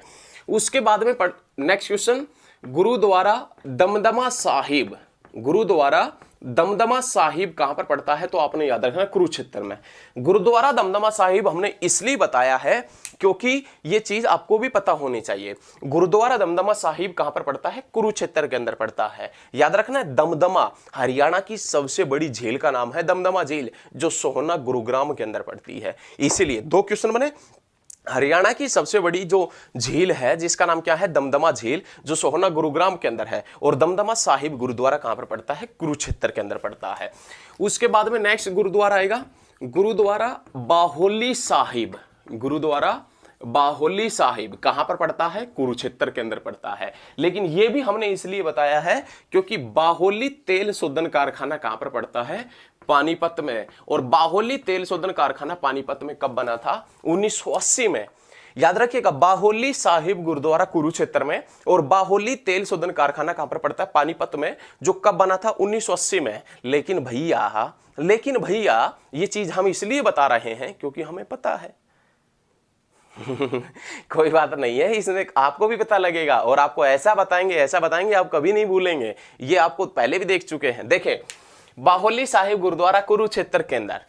उसके बाद में नेक्स्ट क्वेश्चन, गुरुद्वारा दमदमा साहिब, गुरुद्वारा दमदमा साहिब कहां पर पड़ता है, तो आपने याद रखना कुरुक्षेत्र में। गुरुद्वारा दमदमा साहिब हमने इसलिए बताया है क्योंकि यह चीज आपको भी पता होनी चाहिए। गुरुद्वारा दमदमा साहिब कहां पर पड़ता है? कुरुक्षेत्र के अंदर पड़ता है। याद रखना है दमदमा हरियाणा की सबसे बड़ी झील का नाम है, दमदमा झील, जो सोहना गुरुग्राम के अंदर पड़ती है। इसीलिए 2 क्वेश्चन बने। हरियाणा की सबसे बड़ी जो झील है जिसका नाम क्या है? दमदमा झील, जो सोहना गुरुग्राम के अंदर है। और दमदमा साहिब गुरुद्वारा कहां पर पड़ता है? कुरुक्षेत्र के अंदर पड़ता है। उसके बाद में नेक्स्ट गुरुद्वारा आएगा गुरुद्वारा बाहोली साहिब। गुरुद्वारा बाहोली साहिब कहां पर पड़ता है? कुरुक्षेत्र के अंदर पड़ता है। लेकिन यह भी हमने इसलिए बताया है क्योंकि बाहोली तेल शोधन कारखाना कहां पर पड़ता है? पानीपत में। और बाहोली तेल शोधन कारखाना पानीपत में कब बना था? 1980 में। याद रखिएगा, बाहोली साहिब गुरुद्वारा कुरुक्षेत्र में और बाहोली तेल शोधन कारखाना कहां पर पड़ता है? पानीपत में, जो कब बना था? 1980 में। लेकिन भैया ये चीज हम इसलिए बता रहे हैं क्योंकि हमें पता है। कोई बात नहीं है, इसमें आपको भी पता लगेगा और आपको ऐसा बताएंगे आप कभी नहीं भूलेंगे। ये आपको पहले भी देख चुके हैं। देखें, बाहोली साहिब गुरुद्वारा कुरुक्षेत्र के अंदर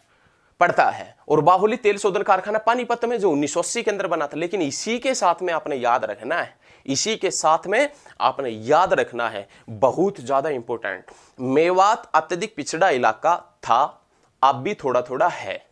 पड़ता है और बाहोली तेल शोधन कारखाना पानीपत में, जो 1980 के अंदर बना था। लेकिन इसी के साथ में आपने याद रखना है, बहुत ज्यादा इंपॉर्टेंट, मेवात अत्यधिक पिछड़ा इलाका था, अब भी थोड़ा थोड़ा है।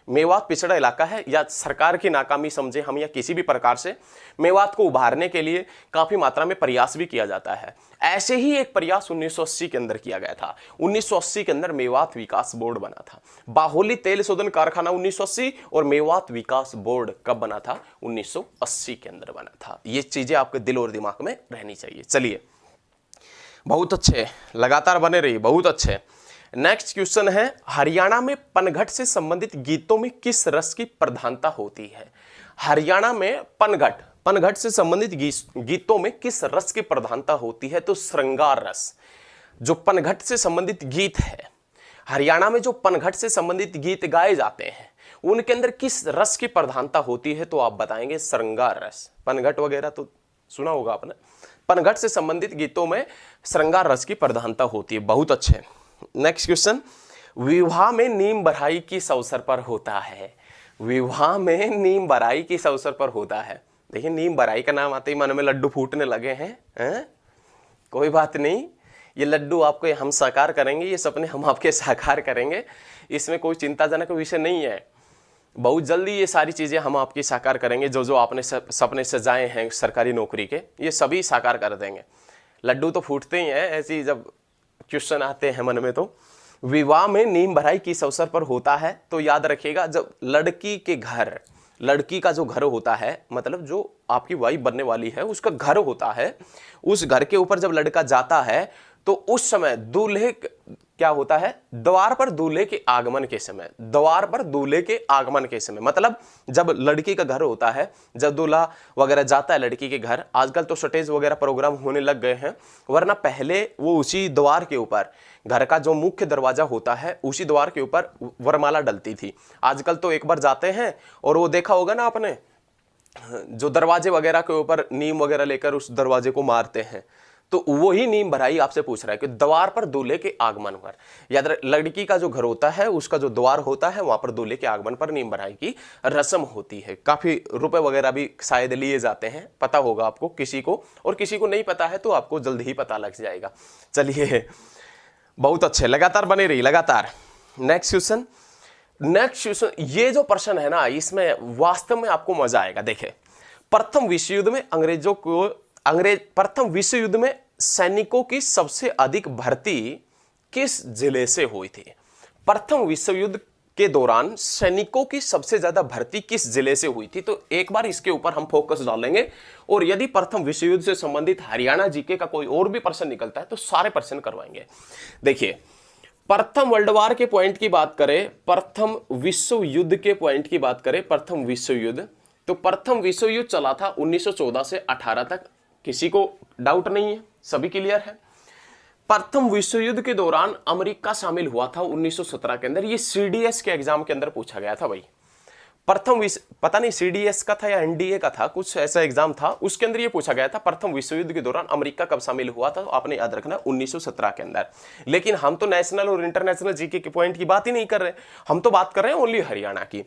मेवात पिछड़ा इलाका है, या सरकार की नाकामी समझे हम, या किसी भी प्रकार से मेवात को उभारने के लिए काफी मात्रा में प्रयास भी किया जाता है। ऐसे ही एक प्रयास 1980 के अंदर किया गया था। 1980 के अंदर मेवात विकास बोर्ड बना था। बाहोली तेल शोधन कारखाना 1980 और मेवात विकास बोर्ड कब बना था? 1980 के अंदर बना था। ये चीजें आपके दिल और दिमाग में रहनी चाहिए। चलिए, बहुत अच्छे, लगातार बने रहिए, बहुत अच्छे। नेक्स्ट क्वेश्चन है, हरियाणा में पनघट से संबंधित गीतों में किस रस की प्रधानता होती है? हरियाणा में पनघट, पनघट से संबंधित गीतों में किस रस की प्रधानता होती है? तो श्रृंगार रस। जो पनघट से संबंधित गीत है, हरियाणा में जो पनघट से संबंधित गीत गाए जाते हैं उनके अंदर किस रस की प्रधानता होती है? तो आप बताएंगे श्रृंगार रस। पनघट वगैरह तो सुना होगा आपने। पनघट से संबंधित गीतों में श्रृंगार रस की प्रधानता होती है। बहुत अच्छे। नेक्स्ट क्वेश्चन, विवाह में नीम बराई किस अवसर पर होता है? विवाह में नीम बराई किस अवसर पर होता है? देखिए, नीम बराई का नाम आते ही मन में लड्डू फूटने लगे हैं। कोई बात नहीं, ये लड्डू आपको हम साकार करेंगे, ये सपने हम आपके साकार करेंगे, इसमें कोई चिंताजनक विषय नहीं है। बहुत जल्दी ये सारी चीजें हम आपकी साकार करेंगे। जो जो आपने सपने सजाए हैं सरकारी नौकरी के, ये सभी साकार कर देंगे। लड्डू तो फूटते ही हैं ऐसे ही जब क्वेश्चन आते हैं मन में। तो विवाह में नीम बराई किस अवसर पर होता है? तो याद रखिएगा, जब लड़की के घर, लड़की का जो घर होता है, मतलब जो आपकी वाइफ बनने वाली है उसका घर होता है, उस घर के ऊपर जब लड़का जाता है तो उस समय दूल्हे क्या होता है? द्वार पर दूल्हे के आगमन के समय, द्वार पर दूल्हे के आगमन के समय, मतलब जब लड़की का घर होता है, जब दूल्हा वगैरह जाता है लड़की के घर। आजकल तो स्टेज वगैरह प्रोग्राम होने लग गए हैं, वरना पहले वो उसी द्वार के ऊपर, घर का जो मुख्य दरवाजा होता है उसी द्वार के ऊपर वरमाला डलती थी। आजकल तो एक बार जाते हैं और वो देखा होगा ना आपने, जो दरवाजे वगैरह के ऊपर नीम वगैरह लेकर उस दरवाजे को मारते हैं, तो वही नीम बराई आपसे पूछ रहा है कि द्वार पर दूल्हे के आगमन पर। याद रख, लड़की का जो घर होता है उसका जो द्वार होता है वहां पर दूल्हे के आगमन पर नीम बराई की रस्म होती है। काफी रुपए वगैरह भी शायद लिए जाते हैं, पता होगा आपको किसी को, और किसी को नहीं पता है तो आपको जल्द ही पता लग जाएगा। चलिए, बहुत अच्छे, लगातार बने रही, लगातार। नेक्स्ट क्वेश्चन, ये जो प्रश्न है ना, इसमें वास्तव में आपको मजा आएगा। देखे, प्रथम विश्व युद्ध में प्रथम विश्व युद्ध में सैनिकों की सबसे अधिक भर्ती किस जिले से हुई थी? प्रथम विश्व युद्ध के दौरान सैनिकों की सबसे ज्यादा भर्ती किस जिले से हुई थी? तो एक बार इसके ऊपर हम फोकस डालेंगे, और यदि प्रथम विश्व युद्ध से संबंधित हरियाणा जीके का कोई और भी प्रश्न निकलता है तो सारे प्रश्न करवाएंगे। देखिए, प्रथम वर्ल्ड वार के पॉइंट की बात करें, प्रथम विश्व युद्ध के पॉइंट की बात करें, प्रथम विश्व युद्ध, तो प्रथम विश्व युद्ध चला था 1914 से 18 तक। किसी को डाउट नहीं है, सभी क्लियर है। प्रथम विश्व युद्ध के दौरान अमेरिका शामिल हुआ था 1917 के अंदर। ये सीडीएस के एग्जाम के अंदर पूछा गया था भाई। प्रथम विश्व, पता नहीं सीडीएस का था या एनडीए का था, कुछ ऐसा एग्जाम था, उसके अंदर ये पूछा गया था प्रथम विश्व युद्ध के दौरान अमेरिका कब शामिल हुआ था। तो आपने याद रखना 1917 के अंदर। लेकिन हम तो नेशनल और इंटरनेशनल जीके के पॉइंट की बात ही नहीं कर रहे, हम तो बात कर रहे हैं ओनली हरियाणा की।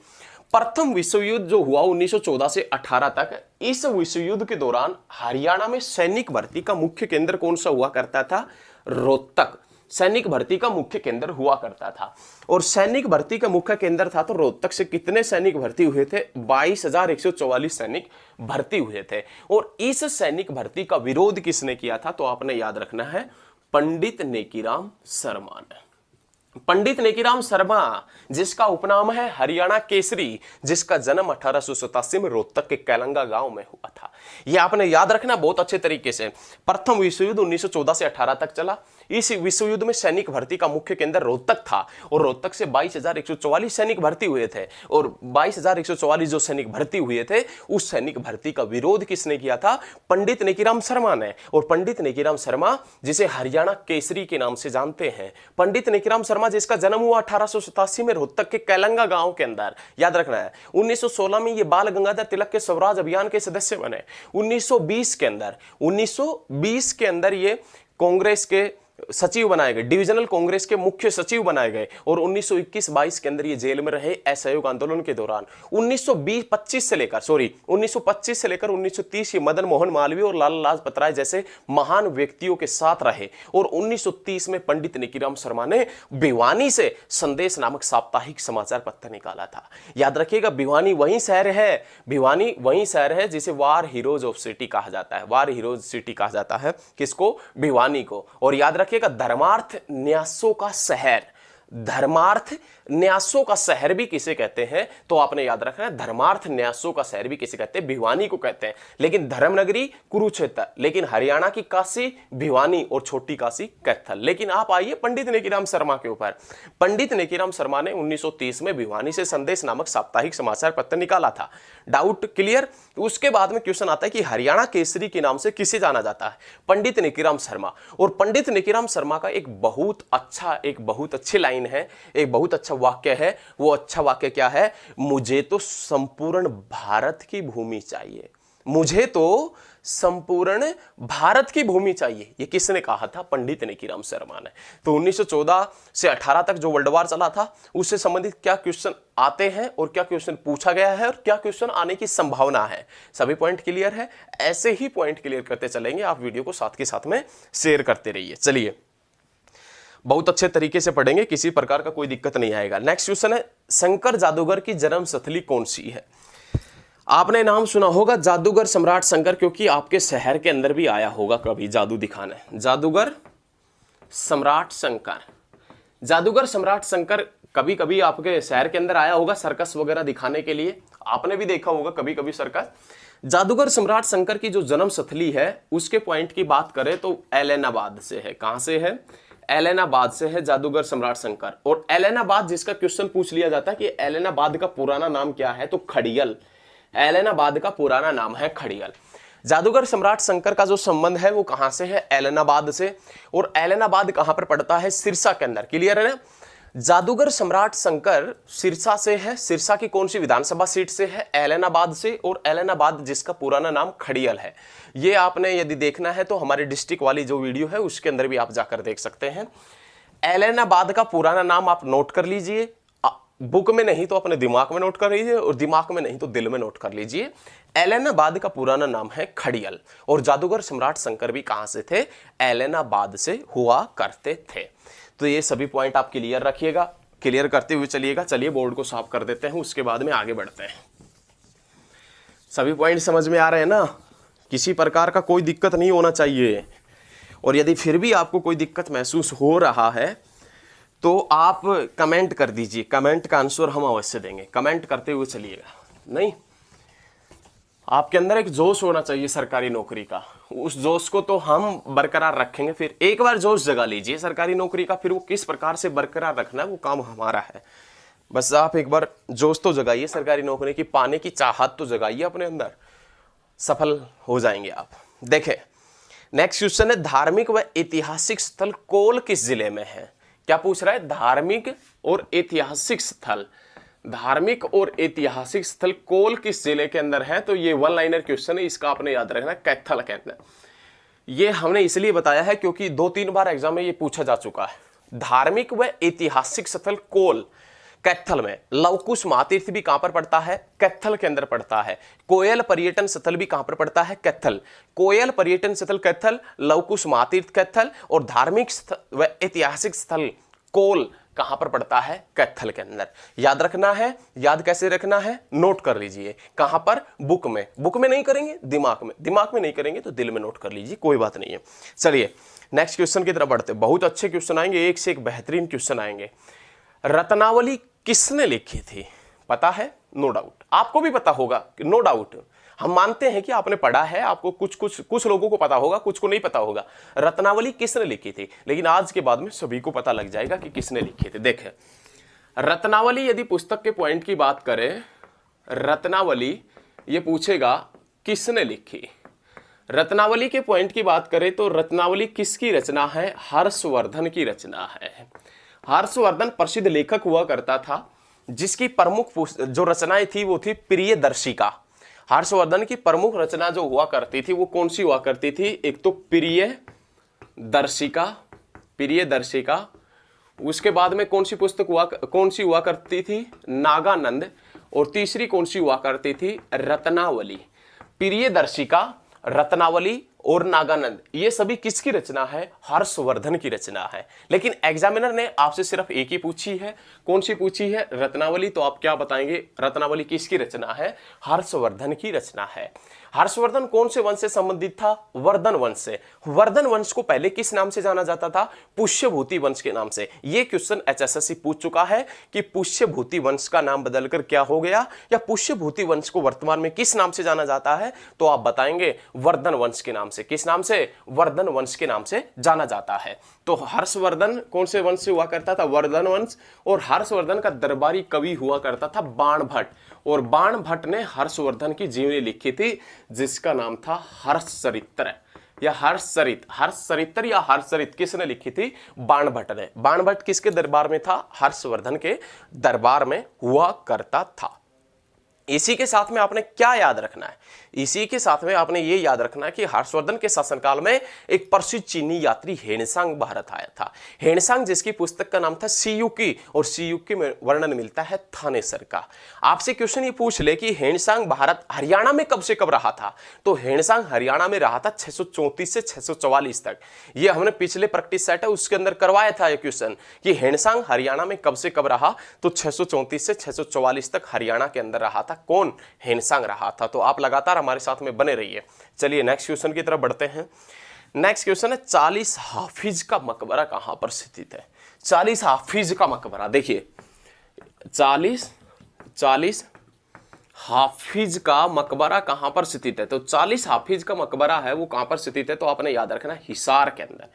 प्रथम विश्व युद्ध जो हुआ 1914 से 18 तक, इस विश्व युद्ध के दौरान हरियाणा में सैनिक भर्ती का मुख्य केंद्र कौन सा हुआ करता था? रोहतक। सैनिक भर्ती का मुख्य केंद्र हुआ करता था, और सैनिक भर्ती का मुख्य केंद्र था तो रोहतक से कितने सैनिक भर्ती हुए थे? 22,144 सैनिक भर्ती हुए थे। और इस सैनिक भर्ती का विरोध किसने किया था? तो आपने याद रखना है, पंडित नेकीराम शर्मा ने। पंडित नेकीराम शर्मा, जिसका उपनाम है हरियाणा केसरी, जिसका जन्म 1887 में रोहतक के कैलंगा गांव में हुआ था। यह आपने याद रखना बहुत अच्छे तरीके से। प्रथम विश्व युद्ध 1914 से 18 तक चला। इस विश्व युद्ध में सैनिक भर्ती का मुख्य केंद्र रोहतक था, और रोहतक से 22,144 सैनिक भर्ती हुए थे। और 22,144 जो सैनिक भर्ती हुए थे, उस सैनिक भर्ती का विरोध किसने किया था? पंडित नेकीराम शर्मा ने। और पंडित नेकीराम शर्मा, जिसे हरियाणा केसरी के नाम से जानते हैं, पंडित नेकीराम शर्मा जिसका जन्म हुआ 1887 में रोहतक के कैलंगा गांव के अंदर, याद रखना है। 1916 में ये बाल गंगाधर तिलक के स्वराज अभियान के सदस्य बने। 1920 के अंदर ये कांग्रेस के सचिव बनाए गए, डिविजनल कांग्रेस के मुख्य सचिव बनाए गए, और 1921-22 के अंदर ये जेल में रहे असहयोग आंदोलन के दौरान। 1925 से लेकर 1930 ये मदन मोहन मालवीय और लाला लाजपत राय जैसे महान व्यक्तियों के साथ रहे। और 1930 में पंडित नेकीराम शर्मा ने भिवानी से संदेश नामक साप्ताहिक समाचार पत्र निकाला था। याद रखिएगा, भिवानी वही शहर है जिसे वार हीरोज ऑफ सिटी कहा जाता है। वार हीरोज सिटी कहा जाता है किसको? भिवानी को। और याद रखिएगा, धर्मार्थ न्यासों का शहर, धर्मार्थ न्यासों का शहर भी किसे कहते हैं, तो आपने याद रखना है धर्मार्थ न्यासों का शहर भी किसे कहते हैं, भिवानी को कहते हैं। लेकिन धर्मनगरी कुरुक्षेत्र, लेकिन हरियाणा की काशी भिवानी और छोटी काशी कैथल। लेकिन आप आइए पंडित नेकीराम शर्मा के ऊपर। पंडित नेकीराम शर्मा ने 1930 में भिवानी से संदेश नामक साप्ताहिक समाचार पत्र निकाला था। Doubt clear. उसके बाद में क्वेश्चन आता है कि हरियाणा केसरी के नाम से किसे जाना जाता है, पंडित नेकीराम शर्मा। और पंडित नेकीराम शर्मा का एक बहुत अच्छी लाइन है, एक बहुत अच्छा वाक्य है। वो अच्छा वाक्य क्या है, मुझे तो संपूर्ण भारत की भूमि चाहिए, मुझे तो संपूर्ण भारत की भूमि चाहिए। ये किसने कहा था, पंडित नेकीराम शर्मा ने। तो 1914 से 18 तक जो वर्ल्ड वार चला था उससे संबंधित क्या क्वेश्चन आते हैं और क्या क्वेश्चन पूछा गया है और क्या क्वेश्चन आने की संभावना है, सभी पॉइंट क्लियर है। ऐसे ही पॉइंट क्लियर करते चलेंगे, आप वीडियो को साथ के साथ में शेयर करते रहिए। चलिए बहुत अच्छे तरीके से पढ़ेंगे, किसी प्रकार का कोई दिक्कत नहीं आएगा। नेक्स्ट क्वेश्चन है, शंकर जादूगर की जन्म स्थली कौन सी है। आपने नाम सुना होगा जादूगर सम्राट शंकर, क्योंकि आपके शहर के अंदर भी आया होगा कभी जादू दिखाने। जादूगर सम्राट शंकर, जादूगर सम्राट शंकर कभी कभी आपके शहर के अंदर आया होगा सर्कस वगैरह दिखाने के लिए, आपने भी देखा होगा कभी कभी सर्कस। जादूगर सम्राट शंकर की जो जन्म स्थली है उसके पॉइंट की बात करें तो एलनाबाद से है। कहां से है, एलनाबाद से है जादूगर सम्राट शंकर। और एलनाबाद जिसका क्वेश्चन पूछ लिया जाता है कि एलनाबाद का पुराना नाम क्या है, तो खड़ियल। एलनाबाद का पुराना नाम है खड़ियल। जादूगर सम्राट शंकर का जो संबंध है वो कहां से है, एलनाबाद से। और एलनाबाद कहां पर पड़ता है, सिरसा के अंदर। क्लियर है ना। जादूगर सम्राट शंकर सिरसा से है। सिरसा की कौन सी विधानसभा सीट से है, एलनाबाद से। और एलनाबाद जिसका पुराना नाम खड़ियल है। ये आपने यदि देखना है तो हमारे डिस्ट्रिक्ट वाली जो वीडियो है उसके अंदर भी आप जाकर देख सकते हैं। एलनाबाद का पुराना नाम आप नोट कर लीजिए, बुक में नहीं तो अपने दिमाग में नोट कर लीजिए, और दिमाग में नहीं तो दिल में नोट कर लीजिए। एलनाबाद का पुराना नाम है खड़ियल। और जादूगर सम्राट शंकर भी कहां से थे, एलनाबाद से हुआ करते थे। तो ये सभी पॉइंट आप क्लियर रखिएगा, क्लियर करते हुए चलिएगा। चलिए बोर्ड को साफ कर देते हैं, उसके बाद में आगे बढ़ते हैं। सभी पॉइंट समझ में आ रहे हैं ना, किसी प्रकार का कोई दिक्कत नहीं होना चाहिए। और यदि फिर भी आपको कोई दिक्कत महसूस हो रहा है तो आप कमेंट कर दीजिए, कमेंट का आंसर हम अवश्य देंगे। कमेंट करते हुए चलिएगा। नहीं, आपके अंदर एक जोश होना चाहिए सरकारी नौकरी का, उस जोश को तो हम बरकरार रखेंगे। फिर एक बार जोश जगा लीजिए सरकारी नौकरी का, फिर वो किस प्रकार से बरकरार रखना है वो काम हमारा है। बस आप एक बार जोश तो जगाइए, सरकारी नौकरी की पाने की चाहत तो जगाइए अपने अंदर, सफल हो जाएंगे आप। देखें नेक्स्ट क्वेश्चन है, धार्मिक व ऐतिहासिक स्थल कोल किस जिले में है। क्या पूछ रहा है, धार्मिक और ऐतिहासिक स्थल, धार्मिक और ऐतिहासिक स्थल कोल किस जिले के अंदर है। तो ये वन लाइनर क्वेश्चन है, इसका आपने याद रखना, कैथल के अंदर। ये हमने इसलिए बताया है क्योंकि 2-3 बार एग्जाम में ये पूछा जा चुका है। धार्मिक व ऐतिहासिक स्थल कोल कैथल में। लवकुश महातीर्थ भी कहां पर पड़ता है, कैथल के अंदर पड़ता है। कोयल पर्यटन स्थल भी कहां पर पड़ता है, कैथल। कोयल पर्यटन स्थल कैथल, लवकुश महातीर्थ कैथल, और धार्मिक व ऐतिहासिक स्थल कोल कहां पर पड़ता है, कैथल के अंदर। याद रखना है, याद कैसे रखना है, नोट कर लीजिए। कहां पर, बुक में। बुक में नहीं करेंगे, दिमाग में। दिमाग में नहीं करेंगे तो दिल में नोट कर लीजिए, कोई बात नहीं है। चलिए नेक्स्ट क्वेश्चन की तरफ बढ़ते। बहुत अच्छे क्वेश्चन आएंगे, एक से एक बेहतरीन क्वेश्चन आएंगे। रत्नावली किसने लिखी थी, पता है, नो डाउट आपको भी पता होगा, नो डाउट। हम मानते हैं कि आपने पढ़ा है, आपको कुछ लोगों को पता होगा, कुछ को नहीं पता होगा। रत्नावली किसने लिखी थी, लेकिन आज के बाद में सभी को पता लग जाएगा कि किसने लिखी थी। देखें रत्नावली, यदि पुस्तक के पॉइंट की बात करें, रत्नावली ये पूछेगा किसने लिखी। रत्नावली के पॉइंट की बात करें तो रत्नावली किसकी रचना है, हर्षवर्धन की रचना है। हर्षवर्धन प्रसिद्ध लेखक हुआ करता था, जिसकी प्रमुख जो रचनाएं थी वो थी प्रियदर्शिका। हर्षवर्धन की प्रमुख रचना जो हुआ करती थी वो कौन सी हुआ करती थी, एक तो प्रियदर्शिका। उसके बाद में कौन सी पुस्तक कौन सी हुआ करती थी, नागानंद। और तीसरी कौन सी हुआ करती थी, रत्नावली। प्रियदर्शिका, रत्नावली और नागानंद, ये सभी किसकी रचना है? हर्षवर्धन की रचना है। लेकिन एग्जामिनर ने आपसे सिर्फ एक ही पूछी है, कौन सी पूछी है? रत्नावली। तो आप क्या बताएंगे? रत्नावली किसकी रचना है? हर्षवर्धन की रचना है। हर्षवर्धन कौन से वंश से संबंधित था? वर्धन वंश से। वर्धन वंश को पहले किस नाम से जाना जाता था? पुष्यभूति वंश के नाम से। यह क्वेश्चन एचएसएससी पूछ चुका है कि पुष्यभूति वंश का नाम बदलकर क्या हो गया, या पुष्यभूति वंश को वर्तमान में किस नाम से जाना जाता है? तो आप बताएंगे वर्धन वंश के नाम से। किस नाम से? वर्धन वंश के नाम से जाना जाता है। तो हर्षवर्धन कौन से वंश से हुआ करता था? वर्धन वंश। और हर्षवर्धन का दरबारी कवि हुआ करता था बाण भट्ट, और बाण भट्ट ने हर्षवर्धन की जीवनी लिखी थी जिसका नाम था हर्षचरित्र या हर्षचरित्र या हर्षचरित। किसने लिखी थी? बाण भट्ट ने। बाण भट्ट किसके दरबार में था? हर्षवर्धन के दरबार में हुआ करता था। इसी के साथ में आपने क्या याद रखना है? इसी के साथ में आपने ये याद रखना है कि हर्षवर्धन के शासनकाल में एक प्रसिद्ध चीनी यात्री हेनसांग भारत आया था। हेनसांग जिसकी पुस्तक का नाम था सीयुकी, और सीयुकी में वर्णन मिलता है थानेसर का। आपसे क्वेश्चन ये पूछ ले कि हेनसांग भारत हरियाणा में कब से कब रहा था? तो हेनसांग हरियाणा में रहा था 634 से 644 तक। ये हमने पिछले प्रैक्टिस सेट है उसके अंदर करवाया था ये क्वेश्चन कि हेनसांग हरियाणा में कब से कब रहा। तो 634 से 644 तक हरियाणा के अंदर रहा था। कौन? हेनसांग रहा था। तो आप लगातार हमारे साथ में बने रहिए। चलिए नेक्स्ट क्वेश्चन की तरफ बढ़ते हैं। नेक्स्ट क्वेश्चन है 40 हाफिज का मकबरा कहां पर स्थित है? 40 हाफिज का मकबरा, देखिए 40 हाफिज का मकबरा कहां पर स्थित है? तो 40 हाफिज का मकबरा है वो कहां पर स्थित है? तो आपने याद रखना है हिसार के अंदर।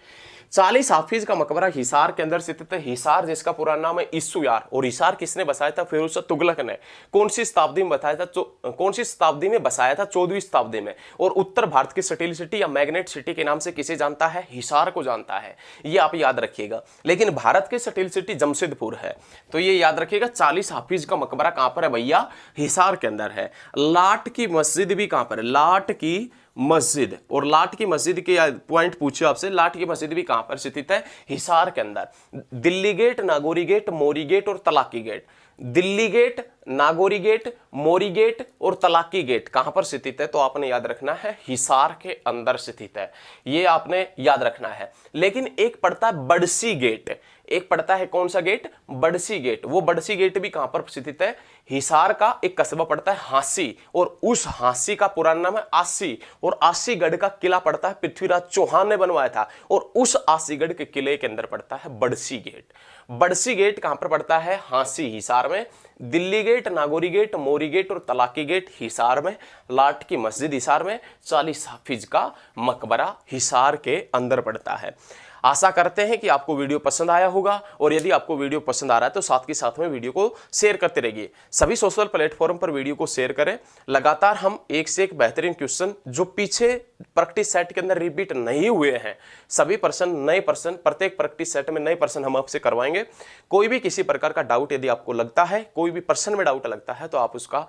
40 हाफिज का मकबरा हिसार के अंदर स्थित है। हिसार जिसका पूरा नाम है इस्सुयार, और हिसार किसने बसाया था? फिरोज शाह तुगलक ने। कौन सी शताब्दी में बताया था? कौन सी शताब्दी में बसाया था? 14वीं शताब्दी में। और उत्तर भारत की स्टील सिटी या मैग्नेट सिटी के नाम से किसे जानता है? हिसार को जानता है। ये आप याद रखिएगा। लेकिन भारत की स्टील सिटी जमशेदपुर है। तो ये याद रखिएगा 40 हाफिज का मकबरा कहां पर है भैया? हिसार के अंदर है। लाट की मस्जिद भी कहां पर है? लाट की मस्जिद, और लाट की मस्जिद के पॉइंट पूछे आपसे, लाट की मस्जिद भी कहां पर स्थित है? हिसार के अंदर। Delhi gate, Nagauri gate, Mori gate और Talaki gate. Delhi gate, Nagauri gate, Mori gate और तलाकी गेट कहां पर स्थित है? तो आपने याद रखना है हिसार के अंदर स्थित है। ये आपने याद रखना है। लेकिन एक पड़ता है बड़सी गेट, एक पड़ता है कौन सा गेट? बड़सी गेट। वो बड़सी गेट भी कहां पर स्थित है? हिसार का एक कस्बा पड़ता है हांसी, और उस हांसी का पुराना नाम है आसी, और आसीगढ़ का किला पड़ता है पृथ्वीराज चौहान ने बनवाया था, और उस आसीगढ़ के किले के अंदर पड़ता है बड़सी गेट। बड़सी गेट कहां पर पड़ता है? हांसी हिसार में। Delhi gate, Nagauri gate, Mori gate और तलाकी गेट हिसार में। लाट की मस्जिद हिसार में। 40 हाफिज का मकबरा हिसार के अंदर पड़ता है। आशा करते हैं कि आपको वीडियो पसंद आया होगा, और यदि आपको वीडियो पसंद आ रहा है तो साथ के साथ में वीडियो को शेयर करते रहिए। सभी सोशल प्लेटफॉर्म पर वीडियो को शेयर करें। लगातार हम एक से एक बेहतरीन क्वेश्चन जो पीछे प्रैक्टिस सेट के अंदर रिपीट नहीं हुए हैं, सभी प्रश्न नए प्रश्न प्रत्येक प्रैक्टिस सेट में नए प्रश्न हम आपसे करवाएंगे। कोई भी किसी प्रकार का डाउट यदि आपको लगता है, कोई भी प्रश्न में डाउट लगता है, तो आप उसका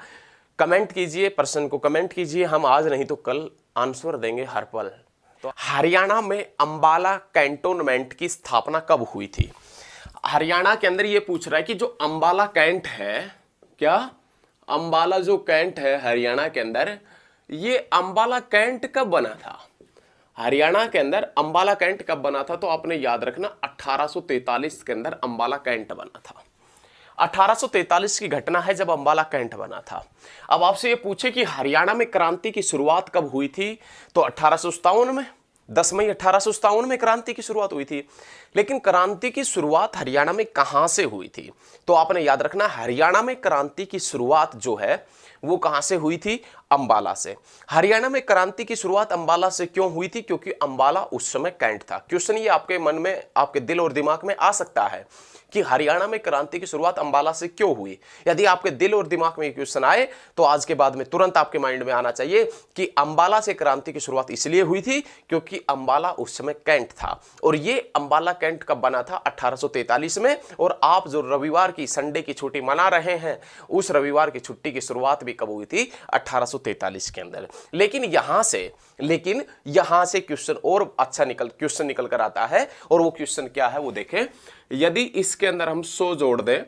कमेंट कीजिए, प्रश्न को कमेंट कीजिए। हम आज नहीं तो कल आंसर देंगे हर पल। तो हरियाणा में अंबाला कैंटोनमेंट की स्थापना कब हुई थी? हरियाणा के अंदर ये पूछ रहा है कि जो अंबाला कैंट है, क्या अंबाला जो कैंट है हरियाणा के अंदर, ये अंबाला कैंट कब बना था? हरियाणा के अंदर अंबाला कैंट कब बना था? तो आपने याद रखना 1843 के अंदर अंबाला कैंट बना था। 1843 की घटना है जब अंबाला कैंट बना था। अब आपसे ये पूछे कि हरियाणा में क्रांति की शुरुआत कब हुई थी? तो 1857 में, 10 मई 1857 में क्रांति की शुरुआत हुई थी। लेकिन क्रांति की शुरुआत हरियाणा में कहां से हुई थी? तो आपने याद रखना हरियाणा में क्रांति की शुरुआत जो है वो कहां से हुई थी? अंबाला से। हरियाणा में क्रांति की शुरुआत अंबाला से क्यों हुई थी? क्योंकि अंबाला उस समय कैंट था। क्वेश्चन ये आपके मन में, आपके दिल और दिमाग में आ सकता है कि हरियाणा में क्रांति की शुरुआत अंबाला से क्यों हुई। यदि आपके दिल और दिमाग में क्वेश्चन आए तो आज के बाद में तुरंत आपके माइंड में आना चाहिए कि अंबाला से क्रांति की शुरुआत इसलिए हुई थी क्योंकि अंबाला उस समय कैंट था। और ये अंबाला कैंट कब बना था? 1843 में। और आप जो रविवार की, संडे की छुट्टी मना रहे हैं, उस रविवार की छुट्टी की शुरुआत भी कब हुई थी? 1843 के अंदर। लेकिन यहां से क्वेश्चन और अच्छा क्वेश्चन निकल कर आता है, और वो क्वेश्चन क्या है वो देखें। यदि इसके अंदर हम 100 जोड़ दें,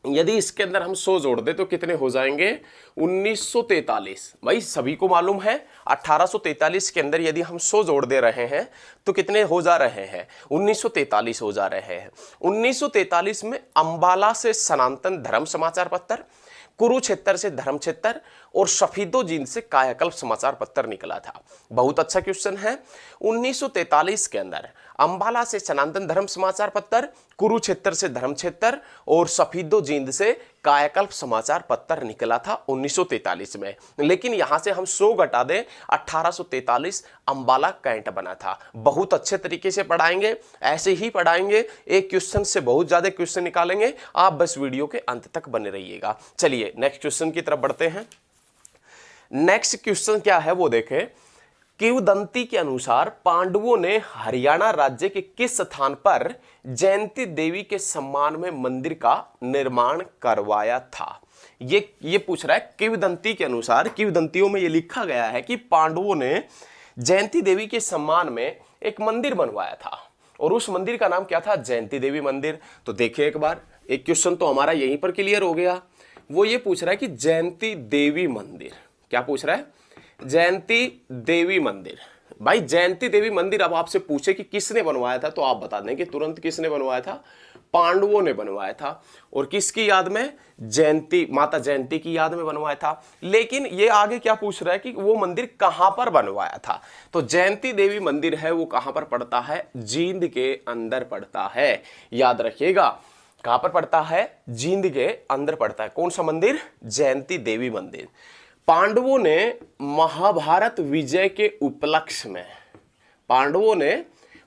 यदि इसके अंदर हम 100 जोड़ दें तो कितने हो जाएंगे? 1943। भाई सभी को मालूम है 1843 के अंदर यदि हम 100 जोड़ दे रहे हैं तो कितने हो जा रहे हैं? 1943 हो जा रहे हैं। 1943 में अंबाला से सनातन धर्म समाचार पत्र, कुरुक्षेत्र से धर्मक्षेत्र और सफीदो जींद से कायाकल्प समाचार पत्र निकला था। बहुत अच्छा क्वेश्चन है। 1943 के अंदर अंबाला से सनातन धर्म समाचार पत्र, कुरुक्षेत्र से धर्मक्षेत्र और सफीदो जींद से कायाकल्प समाचार पत्र निकला था 1943 में। लेकिन यहां से हम 100 घटा दें, 1843 अंबाला कैंट बना था। बहुत अच्छे तरीके से पढ़ाएंगे, ऐसे ही पढ़ाएंगे, एक क्वेश्चन से बहुत ज्यादा क्वेश्चन निकालेंगे। आप बस वीडियो के अंत तक बने रहिएगा। चलिए नेक्स्ट क्वेश्चन की तरफ बढ़ते हैं। नेक्स्ट क्वेश्चन क्या है वो देखें। किंवदंती के अनुसार पांडवों ने हरियाणा राज्य के किस स्थान पर जयंती देवी के सम्मान में मंदिर का निर्माण करवाया था? ये पूछ रहा है किंवदंती के अनुसार। किंवदंतियों में ये लिखा गया है कि पांडवों ने जयंती देवी के सम्मान में एक मंदिर बनवाया था और उस मंदिर का नाम क्या था? जयंती देवी मंदिर। तो देखिए एक बार, एक क्वेश्चन तो हमारा यहीं पर क्लियर हो गया। वो ये पूछ रहा है कि जयंती देवी मंदिर, क्या पूछ रहा है? जयंती देवी मंदिर। भाई जयंती देवी मंदिर अब आपसे पूछे कि किसने बनवाया था तो आप बता दें कि तुरंत किसने बनवाया था? पांडवों ने बनवाया था। और किसकी याद में? जयंती, माता जयंती की याद में बनवाया था। लेकिन ये आगे क्या पूछ रहा है कि वो मंदिर कहां पर बनवाया था? तो जयंती देवी मंदिर है वो कहां पर पड़ता है? जींद के अंदर पड़ता है। याद रखिएगा, कहां पर पड़ता है? जींद के अंदर पड़ता है। कौन सा मंदिर? जयंती देवी मंदिर। पांडवों ने महाभारत विजय के उपलक्ष्य में, पांडवों ने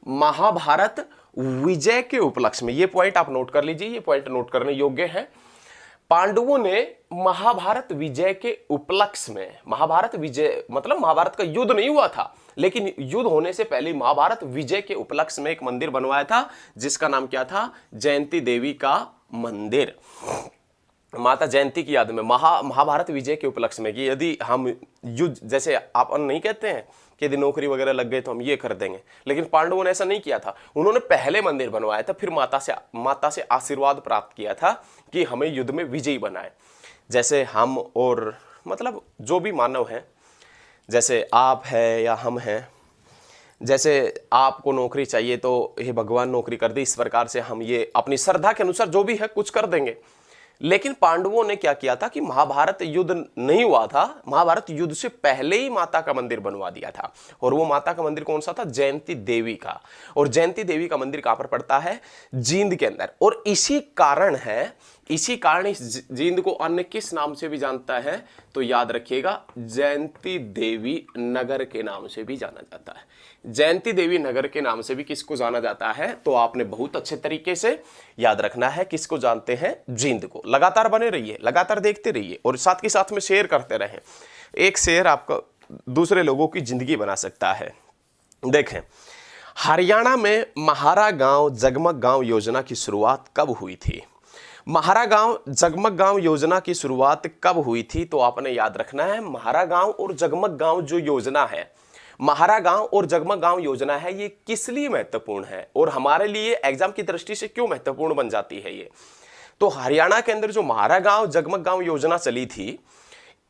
महाभारत विजय के उपलक्ष्य में, ये पॉइंट आप नोट कर लीजिए, ये पॉइंट नोट करने योग्य है। पांडवों ने महाभारत विजय के उपलक्ष्य में, महाभारत विजय मतलब महाभारत का युद्ध नहीं हुआ था, लेकिन युद्ध होने से पहले महाभारत विजय के उपलक्ष्य में एक मंदिर बनवाया था जिसका नाम क्या था? जयंती देवी का मंदिर। माता जयंती की याद में महाभारत विजय के उपलक्ष्य में कि यदि हम युद्ध, जैसे आप नहीं कहते हैं कि यदि नौकरी वगैरह लग गए तो हम ये कर देंगे, लेकिन पांडवों ने ऐसा नहीं किया था। उन्होंने पहले मंदिर बनवाया था, फिर माता से आशीर्वाद प्राप्त किया था कि हमें युद्ध में विजयी बनाए। जैसे हम और मतलब जो भी मानव है, जैसे आप है या हम हैं, जैसे आपको नौकरी चाहिए तो हे भगवान नौकरी कर दी, इस प्रकार से हम ये अपनी श्रद्धा के अनुसार जो भी है कुछ कर देंगे। लेकिन पांडवों ने क्या किया था कि महाभारत युद्ध नहीं हुआ था, महाभारत युद्ध से पहले ही माता का मंदिर बनवा दिया था। और वो माता का मंदिर कौन सा था? जयंती देवी का। और जयंती देवी का मंदिर कहां पर पड़ता है? जींद के अंदर। और इसी कारण इस जींद को अन्य किस नाम से भी जानता है? तो याद रखिएगा, जयंती देवी नगर के नाम से भी जाना जाता है। जयंती देवी नगर के नाम से भी किसको जाना जाता है? तो आपने बहुत अच्छे तरीके से याद रखना है। किसको जानते हैं? जींद को। लगातार बने रहिए, लगातार देखते रहिए और साथ के साथ में शेयर करते रहें। एक शेयर आपका दूसरे लोगों की जिंदगी बना सकता है। देखें, हरियाणा में महारा गांव जगमग गांव योजना की शुरुआत कब हुई थी? महारा गांव जगमग गांव योजना की शुरुआत कब हुई थी? तो आपने याद रखना है, महारा गांव और जगमग गांव जो योजना है, महारा गांव और जगमग गांव योजना है, ये किस लिए महत्वपूर्ण है और हमारे लिए एग्जाम की दृष्टि से क्यों महत्वपूर्ण बन जाती है ये? तो हरियाणा के अंदर जो महारा गांव जगमग गांव योजना चली थी,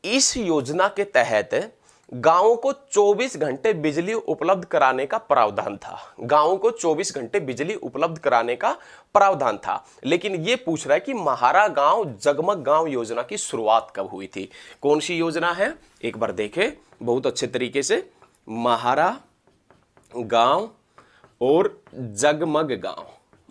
इस योजना के तहत गांवों को 24 घंटे बिजली उपलब्ध कराने का प्रावधान था। गांवों को 24 घंटे बिजली उपलब्ध कराने का प्रावधान था। लेकिन यह पूछ रहा है कि महारा गांव जगमग गांव योजना की शुरुआत कब हुई थी? कौन सी योजना है? एक बार देखें बहुत अच्छे तरीके से। महारा गांव और जगमग गांव,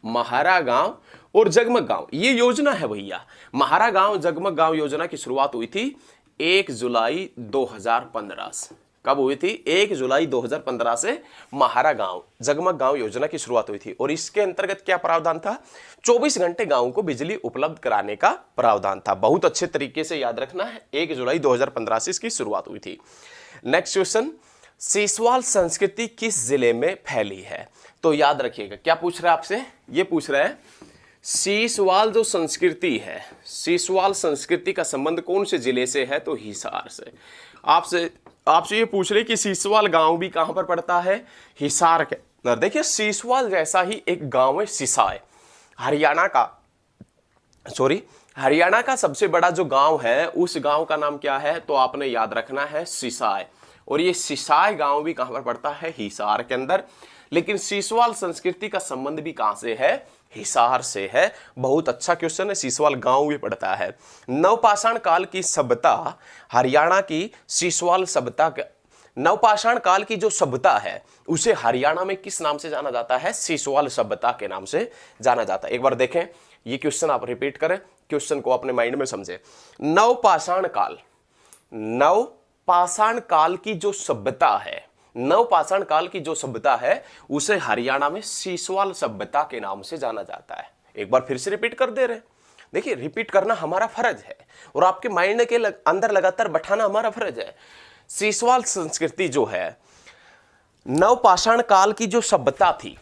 महारा गांव और जगमग गांव, ये योजना है भैया। महारा गांव जगमग गांव योजना की शुरुआत हुई थी 1 जुलाई 2015 से। कब हुई थी? 1 जुलाई 2015 से महारा गांव जगमग गांव योजना की शुरुआत हुई थी। और इसके अंतर्गत क्या प्रावधान था? 24 घंटे गांवों को बिजली उपलब्ध कराने का प्रावधान था। बहुत अच्छे तरीके से याद रखना है, 1 जुलाई 2015 से इसकी शुरुआत हुई थी। नेक्स्ट क्वेश्चन, सीसवाल संस्कृति किस जिले में फैली है? तो याद रखिएगा, क्या पूछ रहा है आपसे? ये पूछ रहा है सीसवाल जो संस्कृति है, सीसवाल संस्कृति का संबंध कौन से जिले से है? तो हिसार से। आपसे ये पूछ रहे कि सीसवाल गांव भी कहां पर पड़ता है? हिसार के अंदर। देखिए सीसवाल जैसा ही एक गांव है सिसाय, हरियाणा का सॉरी, हरियाणा का सबसे बड़ा जो गांव है उस गांव का नाम क्या है? तो आपने याद रखना है सिसाई। और ये सिसाई गांव भी कहां पर पड़ता है? हिसार के अंदर। लेकिन सीसवाल संस्कृति का संबंध भी कहां से है? हिसार से है। बहुत अच्छा क्वेश्चन है, सीसवाल गांव भी पड़ता है। नवपाषाण काल की सभ्यता हरियाणा की सीसवाल सभ्यता, नवपाषाण काल की जो सभ्यता है उसे हरियाणा में किस नाम से जाना जाता है? सीसवाल सभ्यता के नाम से जाना जाता है। एक बार देखें ये क्वेश्चन, आप रिपीट करें, क्वेश्चन को अपने माइंड में समझे। नवपाषाण काल, नवपाषाण काल की जो सभ्यता है, नवपाषाण काल की जो सभ्यता है उसे हरियाणा में सीसवाल सभ्यता के नाम से जाना जाता है। एक बार फिर से रिपीट कर दे रहे। देखिए, रिपीट करना हमारा फर्ज है और आपके माइंड के अंदर लगातार बैठाना हमारा फर्ज है। सीसवाल संस्कृति जो है, नवपाषाण काल की जो सभ्यता थी,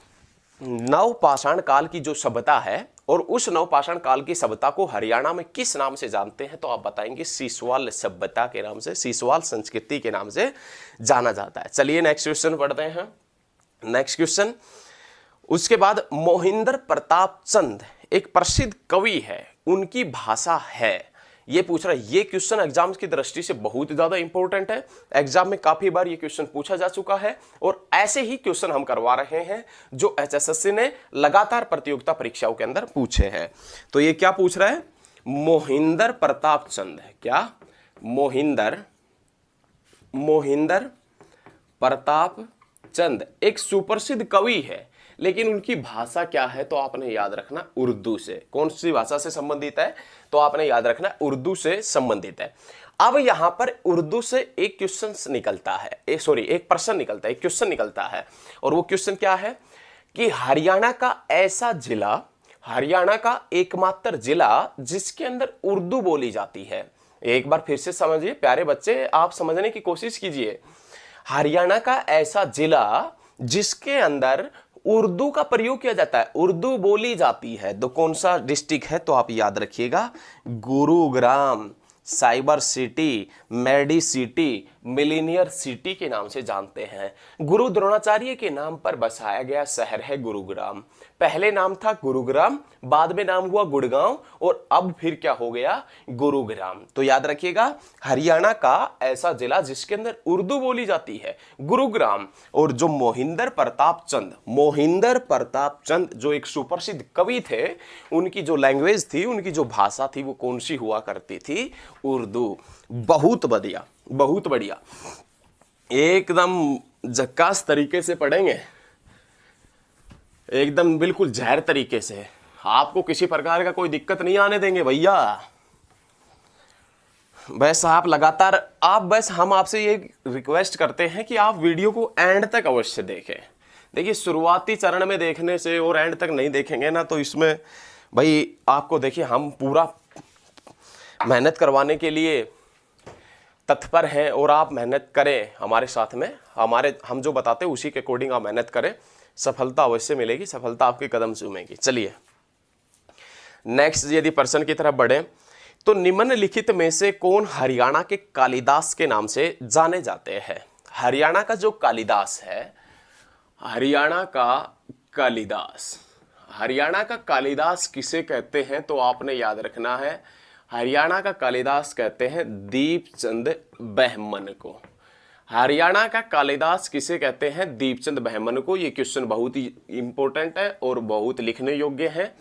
नवपाषाण काल की जो सभ्यता है, और उस नवपाषाण काल की सभ्यता को हरियाणा में किस नाम से जानते हैं? तो आप बताएंगे सीसवाल सभ्यता के नाम से, सीसवाल संस्कृति के नाम से जाना जाता है। चलिए नेक्स्ट क्वेश्चन पढ़ते हैं। नेक्स्ट क्वेश्चन, उसके बाद मोहिंदर प्रताप चंद एक प्रसिद्ध कवि है, उनकी भाषा है, ये पूछ रहा है। ये क्वेश्चन एग्जाम की दृष्टि से बहुत ज्यादा इंपॉर्टेंट है। एग्जाम में काफी बार ये क्वेश्चन पूछा जा चुका है और ऐसे ही क्वेश्चन हम करवा रहे हैं जो एचएसएससी ने लगातार प्रतियोगिता परीक्षाओं के अंदर पूछे हैं। तो ये क्या पूछ रहा है? मोहिंदर प्रताप चंद है। क्या? मोहिंदर प्रताप चंद एक सुप्रसिद्ध कवि है, लेकिन उनकी भाषा क्या है? तो आपने याद रखना उर्दू से। कौन सी भाषा से संबंधित है? तो आपने याद रखना उर्दू से संबंधित है। अब यहां पर उर्दू से एक क्वेश्चन निकलता है, एक प्रश्न निकलता है, एक क्वेश्चन निकलता है। और वो क्वेश्चन क्या है कि हरियाणा का ऐसा जिला, हरियाणा का एकमात्र जिला जिसके अंदर उर्दू बोली जाती है। एक बार फिर से समझिए प्यारे बच्चे, आप समझने की कोशिश कीजिए। हरियाणा का ऐसा जिला जिसके अंदर उर्दू का प्रयोग किया जाता है, उर्दू बोली जाती है, तो कौन सा डिस्ट्रिक्ट है? तो आप याद रखिएगा Gurugram, cyber city, medi city, millennium city के नाम से जानते हैं। गुरु द्रोणाचार्य के नाम पर बसाया गया शहर है गुरुग्राम। पहले नाम था गुरुग्राम, बाद में नाम हुआ गुड़गांव और अब फिर क्या हो गया? गुरुग्राम। तो याद रखिएगा, हरियाणा का ऐसा जिला जिसके अंदर उर्दू बोली जाती है, गुरुग्राम। और जो मोहिंदर प्रताप चंद जो एक सुप्रसिद्ध कवि थे, उनकी जो लैंग्वेज थी, उनकी जो भाषा थी, वो कौन सी हुआ करती थी? उर्दू। बहुत बढ़िया, बहुत बढ़िया, एकदम झक्कास तरीके से पढ़ेंगे, एकदम बिल्कुल जहर तरीके से। आपको किसी प्रकार का कोई दिक्कत नहीं आने देंगे भैया। बस आप लगातार, हम आपसे ये रिक्वेस्ट करते हैं कि आप वीडियो को एंड तक अवश्य देखें। देखिए, शुरुआती चरण में देखने से और एंड तक नहीं देखेंगे ना, तो इसमें भाई आपको, देखिए हम पूरा मेहनत करवाने के लिए तत्पर हैं और आप मेहनत करें हमारे साथ में, हम जो बताते हैं उसी के अकॉर्डिंग आप मेहनत करें, सफलता अवश्य मिलेगी, सफलता आपके कदम चूमेगी। चलिए नेक्स्ट, यदि प्रश्न की तरफ बढ़े तो निम्नलिखित में से कौन हरियाणा के कालिदास के नाम से जाने जाते हैं? हरियाणा का जो कालिदास है, हरियाणा का कालिदास किसे कहते हैं? तो आपने याद रखना है, हरियाणा का कालिदास कहते हैं दीपचंद बहमन को। हरियाणा का कालिदास किसे कहते हैं? दीपचंद बहमन को। ये क्वेश्चन बहुत ही इंपॉर्टेंट है और बहुत लिखने योग्य है।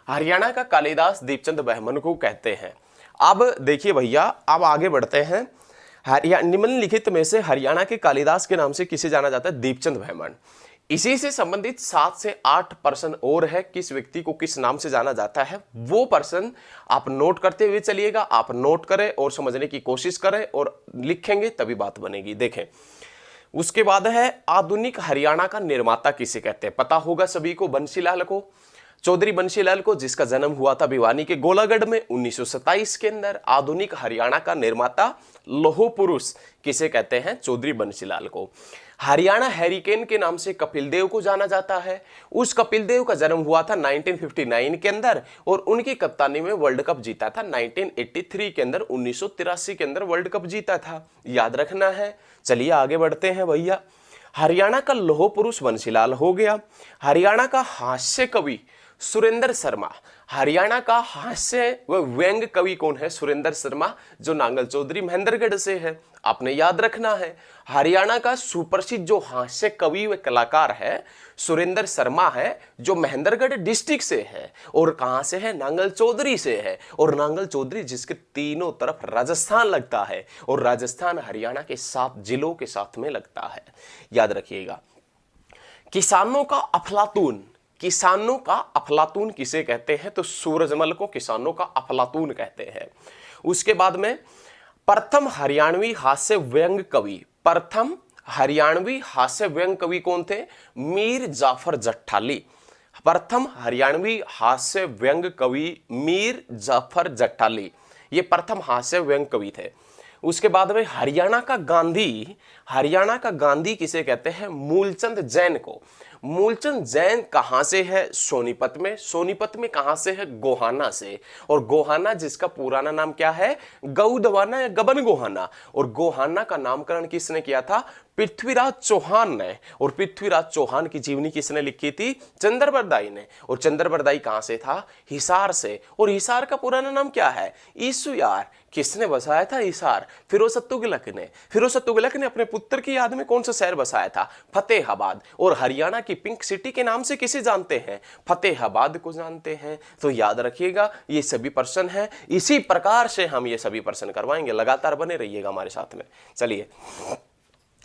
हरियाणा का कालिदास दीपचंद बहमन को कहते हैं। अब देखिए भैया, अब आगे बढ़ते हैं। निम्नलिखित में से हरियाणा के कालिदास के नाम से किसे जाना जाता है? दीपचंद बहमन। इसी से संबंधित 7 से 8 प्रश्न और है, किस व्यक्ति को किस नाम से जाना जाता है, वो प्रश्न आप नोट करते हुए चलिएगा। आप नोट करें और समझने की कोशिश करें और लिखेंगे तभी बात बनेगी। देखें, उसके बाद है आधुनिक हरियाणा का निर्माता किसे कहते हैं? पता होगा सभी को, बंसीलाल को, चौधरी बंसीलाल को, जिसका जन्म हुआ था भिवानी के गोलागढ़ में 1927 के अंदर। आधुनिक हरियाणा का निर्माता लौह पुरुष किसे कहते हैं? चौधरी बंसीलाल को। हरियाणा हैरिकेन के नाम से कपिल देव को जाना जाता है। उस कपिल देव का जन्म हुआ था 1959 के अंदर और उनकी कप्तानी में वर्ल्ड कप जीता था 1983 के अंदर, 1983 के अंदर वर्ल्ड कप जीता था, याद रखना है। चलिए आगे बढ़ते हैं भैया। हरियाणा का लौह पुरुष बंसीलाल हो गया। हरियाणा का हास्य कवि सुरेंद्र शर्मा। हरियाणा का हास्य व व्यंग कवि कौन है? सुरेंद्र शर्मा, जो नांगल चौधरी महेंद्रगढ़ से है, आपने याद रखना है। हरियाणा का सुप्रसिद्ध जो हास्य कवि व कलाकार है सुरेंद्र शर्मा है, जो महेंद्रगढ़ डिस्ट्रिक्ट से है। और कहां से है? नांगल चौधरी से है। और नांगल चौधरी जिसके तीनों तरफ राजस्थान लगता है, और राजस्थान हरियाणा के 7 जिलों के साथ में लगता है, याद रखिएगा। किसानों का अफलातून, किसानों का अफलातून किसे कहते हैं? तो सूरजमल को किसानों का अफलातून कहते हैं। उसके बाद में प्रथम हरियाणवी हास्य व्यंग कवि, प्रथम हरियाणवी हास्य व्यंग कवि कौन थे? मीर जाफर जट्टाली। प्रथम हरियाणवी हास्य व्यंग कवि मीर जाफर जट्टाली, ये प्रथम हास्य व्यंग कवि थे। उसके बाद में हरियाणा का गांधी, हरियाणा का गांधी किसे कहते हैं? मूलचंद जैन को। मूलचंद जैन कहां से है? सोनीपत में। सोनीपत में कहां से है? गोहाना से। और गोहाना जिसका पुराना नाम क्या है? गौदवाना या गबन गोहाना। और गोहाना का नामकरण किसने किया था? पृथ्वीराज चौहान ने। और पृथ्वीराज चौहान की जीवनी किसने लिखी थी? चंद्रबरदाई ने। और चंद्रबरदाई कहां से था? हिसार से। और हिसार का पुराना नाम क्या है? ईसुयार। किसने बसाया था हिसार? फिरोज तुगलक ने। फिरोज तुगलक ने अपने पुत्र की याद में कौन सा शहर बसाया था? फतेहाबाद। और हरियाणा की पिंक सिटी के नाम से किसे जानते हैं? फतेहाबाद को जानते हैं। तो याद रखिएगा, ये सभी प्रश्न हैं। इसी प्रकार से हम ये सभी प्रश्न करवाएंगे, लगातार बने रहिएगा हमारे साथ में। चलिए,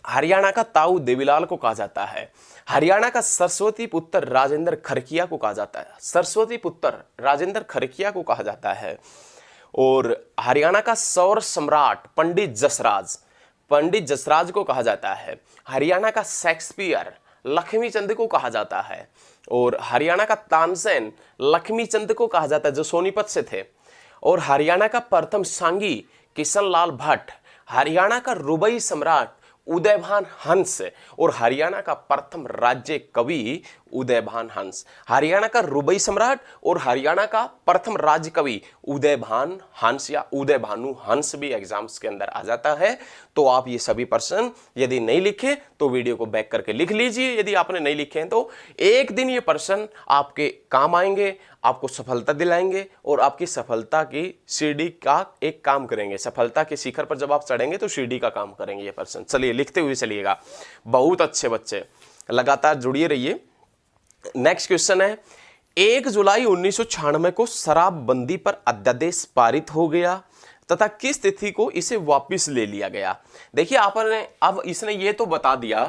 हरियाणा का ताऊ देवीलाल को कहा जाता है। हरियाणा का सरस्वती पुत्र राजेंद्र खरकिया को कहा जाता है। सरस्वती पुत्र राजेंद्र खरकिया को कहा जाता है। और हरियाणा का सौर सम्राट पंडित जसराज, पंडित जसराज को कहा जाता है। हरियाणा का शेक्सपियर लक्ष्मीचंद को कहा जाता है। और हरियाणा का तानसेन लक्ष्मीचंद को कहा जाता है, जो सोनीपत से थे। और हरियाणा का प्रथम सांगी किशनलाल भट्ट। हरियाणा का रुबई सम्राट उदयभान हंस। और हरियाणा का प्रथम राज्य कवि उदयभान हंस। हरियाणा का रुबई सम्राट और हरियाणा का प्रथम राज्य कवि उदयभान हंस या उदयभानु हंस भी एग्जाम्स के अंदर आ जाता है। तो आप ये सभी प्रश्न यदि नहीं लिखे तो वीडियो को बैक करके लिख लीजिए। यदि आपने नहीं लिखे हैं तो एक दिन ये प्रश्न आपके काम आएंगे, आपको सफलता दिलाएंगे और आपकी सफलता की सीढ़ी का एक काम करेंगे। सफलता के शिखर पर जब आप चढ़ेंगे तो सीढ़ी का काम करेंगे ये प्रश्न। चलिए, लिखते हुए चलिएगा। बहुत अच्छे बच्चे, लगातार जुड़िए रहिए। नेक्स्ट क्वेश्चन है, 1 जुलाई 1996 को शराबबंदी पर अध्यादेश पारित हो गया तथा किस तिथि को इसे वापस ले लिया गया? देखिए, आपने अब इसने ये तो बता दिया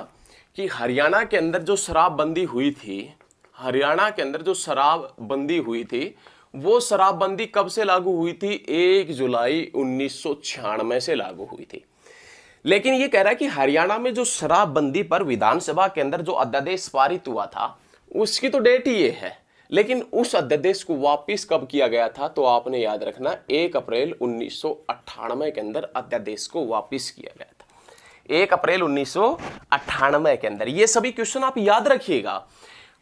कि हरियाणा के अंदर जो शराबबंदी हुई थी, हरियाणा के अंदर जो शराबबंदी हुई थी वो शराबबंदी कब से लागू हुई थी? 1 जुलाई 1996 से लागू हुई थी। लेकिन ये कह रहा है कि हरियाणा में जो शराबबंदी पर विधानसभा के अंदर जो अध्यादेश पारित हुआ था उसकी तो डेट ही ये है, लेकिन उस अध्यादेश को वापस कब किया गया था? तो आपने याद रखना, 1 अप्रैल 1998 के अंदर अध्यादेश को वापस किया गया था। 1 अप्रैल 1998 के अंदर। ये सभी क्वेश्चन आप याद रखिएगा।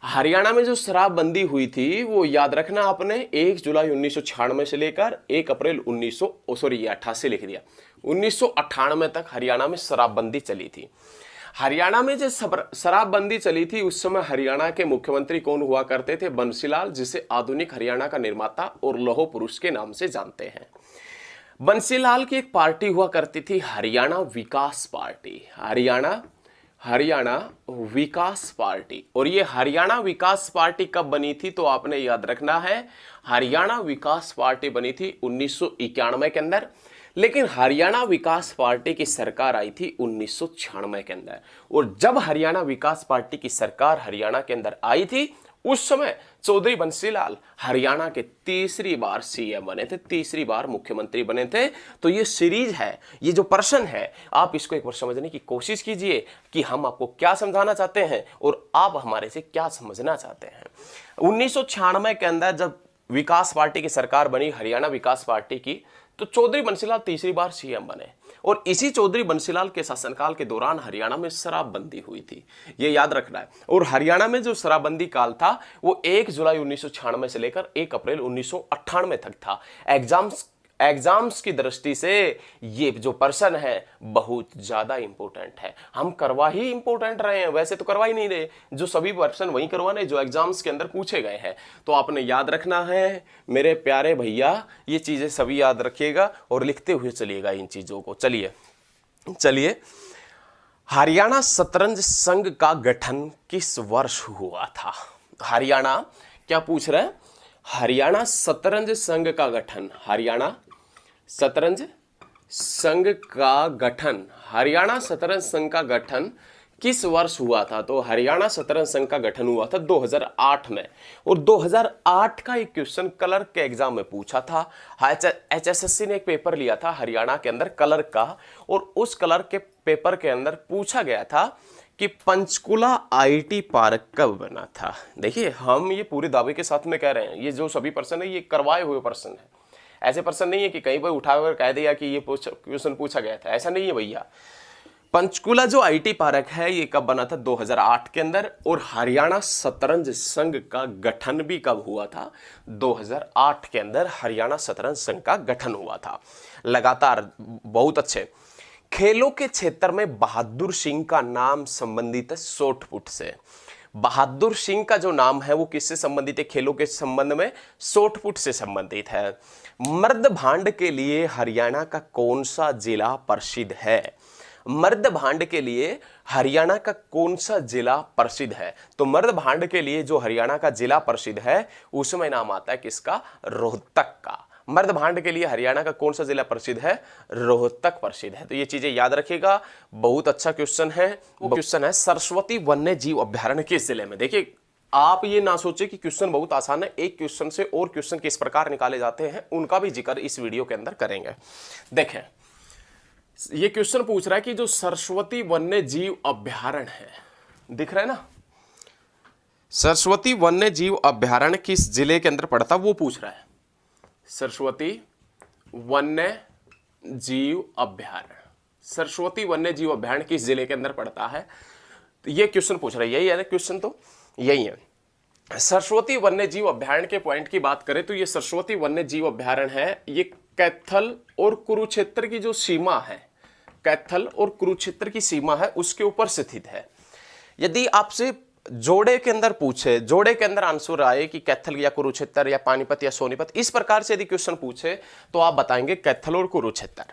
हरियाणा में जो शराबबंदी हुई थी वो याद रखना आपने, 1 जुलाई 1996 से लेकर 1 अप्रैल 88 लिख दिया, 1998 तक हरियाणा में शराबबंदी चली थी। हरियाणा में जो शराबबंदी चली थी उस समय हरियाणा के मुख्यमंत्री कौन हुआ करते थे? बंसीलाल, जिसे आधुनिक हरियाणा का निर्माता और लौह पुरुष के नाम से जानते हैं। बंसीलाल की एक पार्टी हुआ करती थी, हरियाणा विकास पार्टी। हरियाणा विकास पार्टी। और ये हरियाणा विकास पार्टी कब बनी थी? तो आपने याद रखना है, हरियाणा विकास पार्टी बनी थी 1991 के अंदर। लेकिन हरियाणा विकास पार्टी की सरकार आई थी 1996 के अंदर। और जब हरियाणा विकास पार्टी की सरकार हरियाणा के अंदर आई थी उस समय चौधरी बंसीलाल हरियाणा के तीसरी बार सीएम बने थे, तीसरी बार मुख्यमंत्री बने थे। तो ये सीरीज है, ये जो प्रश्न है आप इसको एक बार समझने की कोशिश कीजिए कि हम आपको क्या समझाना चाहते हैं और आप हमारे से क्या समझना चाहते हैं। 1996 के अंदर जब विकास पार्टी की सरकार बनी, हरियाणा विकास पार्टी की, तो चौधरी बंसीलाल तीसरी बार सीएम बने। और इसी चौधरी बंसीलाल के शासनकाल के दौरान हरियाणा में शराबबंदी हुई थी, ये याद रखना है। और हरियाणा में जो शराबबंदी काल था वो 1 जुलाई 1996 से लेकर 1 अप्रैल 1998 तक था। एग्जाम्स एग्जाम्स की दृष्टि से ये जो प्रश्न है बहुत ज्यादा इंपॉर्टेंट है। हम करवा ही इंपॉर्टेंट रहे हैं, वैसे तो करवा ही नहीं रहे, जो सभी प्रश्न वही करवाने जो एग्जाम्स के अंदर पूछे गए हैं। तो आपने याद रखना है मेरे प्यारे भैया, ये चीजें सभी याद रखिएगा और लिखते हुए चलिएगा इन चीजों को। चलिए हरियाणा शतरंज संघ का गठन किस वर्ष हुआ था? हरियाणा क्या पूछ रहा है? हरियाणा शतरंज संघ का गठन, हरियाणा शतरंज संघ का गठन, हरियाणा शतरंज संघ का गठन किस वर्ष हुआ था? तो हरियाणा शतरंज संघ का गठन हुआ था 2008 में। और 2008 का एक क्वेश्चन क्लर्क के एग्जाम में पूछा था। HSSC ने एक पेपर लिया था हरियाणा के अंदर क्लर्क का, और उस क्लर्क के पेपर के अंदर पूछा गया था कि पंचकुला IIT पार्क कब बना था। देखिए हम ये पूरे दावे के साथ में कह रहे हैं, ये जो सभी प्रश्न है ये करवाए हुए प्रश्न है, ऐसे प्रश्न नहीं है कि कहीं पर उठाकर कह दिया कि ये क्वेश्चन पूछा गया था, ऐसा नहीं है भैया। पंचकुला जो IIT पार्क है ये कब बना था? 2008 के अंदर। और हरियाणा शतरंज संघ का गठन भी कब हुआ था? 2008 के अंदर हरियाणा शतरंज संघ का गठन हुआ था। लगातार बहुत अच्छे। खेलों के क्षेत्र में बहादुर सिंह का नाम संबंधित है शॉटपुट से। बहादुर सिंह का जो नाम है वो किससे संबंधित है? खेलों के संबंध में शॉटपुट से संबंधित है। मर्द भांड के लिए हरियाणा का कौन सा जिला प्रसिद्ध है? मर्द भांड के लिए हरियाणा का कौन सा जिला प्रसिद्ध है? तो मर्द भांड के लिए जो हरियाणा का जिला प्रसिद्ध है उसमें नाम आता है किसका? रोहतक का। मर्द भांड के लिए हरियाणा का कौन सा जिला प्रसिद्ध है? रोहतक प्रसिद्ध है। तो ये चीजें याद रखिएगा, बहुत अच्छा क्वेश्चन है। वो क्वेश्चन है सरस्वती वन्य जीव अभ्यारण्य किस जिले में? देखिए आप ये ना सोचे कि क्वेश्चन बहुत आसान है, एक क्वेश्चन से और क्वेश्चन किस प्रकार निकाले जाते हैं उनका भी जिक्र इस वीडियो के अंदर करेंगे। देखें ये क्वेश्चन पूछ रहा है कि जो सरस्वती वन्य जीव अभ्यारण्य है, दिख रहा है ना, सरस्वती वन्य जीव अभ्यारण्य किस जिले के अंदर पड़ता वो पूछ रहा है। सरस्वती वन्य जीव अभ्यारण्य, सरस्वती वन्य जीव अभ्यारण्य किस जिले के अंदर पड़ता है? तो ये क्वेश्चन पूछ रहा है, यही है क्वेश्चन, तो यही है। सरस्वती वन्य जीव अभ्यारण्य के पॉइंट की बात करें तो ये सरस्वती वन्य जीव अभ्यारण्य है, ये कैथल और कुरुक्षेत्र की जो सीमा है, कैथल और कुरुक्षेत्र की सीमा है उसके ऊपर स्थित है। यदि आपसे जोड़े के अंदर पूछे, जोड़े के अंदर आंसर आए कि कैथल या कुरुक्षेत्र या पानीपत या सोनीपत, इस प्रकार से यदि क्वेश्चन पूछे तो आप बताएंगे कैथल और कुरुक्षेत्र।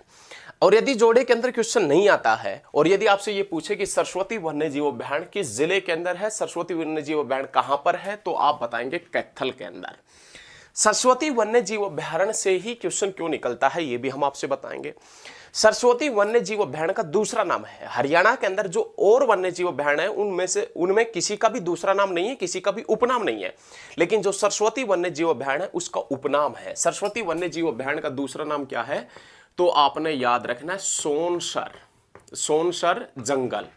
और यदि जोड़े के अंदर क्वेश्चन नहीं आता है और यदि आपसे ये पूछे कि सरस्वती वन्य जीव अभ्यारण्य किस जिले के अंदर है, सरस्वती वन्य जीव अभ्यारण्य कहां पर है, तो आप बताएंगे कैथल के अंदर। सरस्वती वन्य जीव अभ्यारण्य से ही क्वेश्चन क्यों निकलता है ये भी हम आपसे बताएंगे। सरस्वती वन्य जीव अभ्यारण्य का दूसरा नाम है, हरियाणा के अंदर जो और वन्य जीव अभ्यारण्य है उनमें किसी का भी दूसरा नाम नहीं है, किसी का भी उपनाम नहीं है, लेकिन जो सरस्वती वन्य जीव अभ्यारण्य है उसका उपनाम है। सरस्वती वन्य जीव अभ्यारण्य का दूसरा नाम क्या है? तो आपने याद रखना है सोनसर, सोनसर जंगल।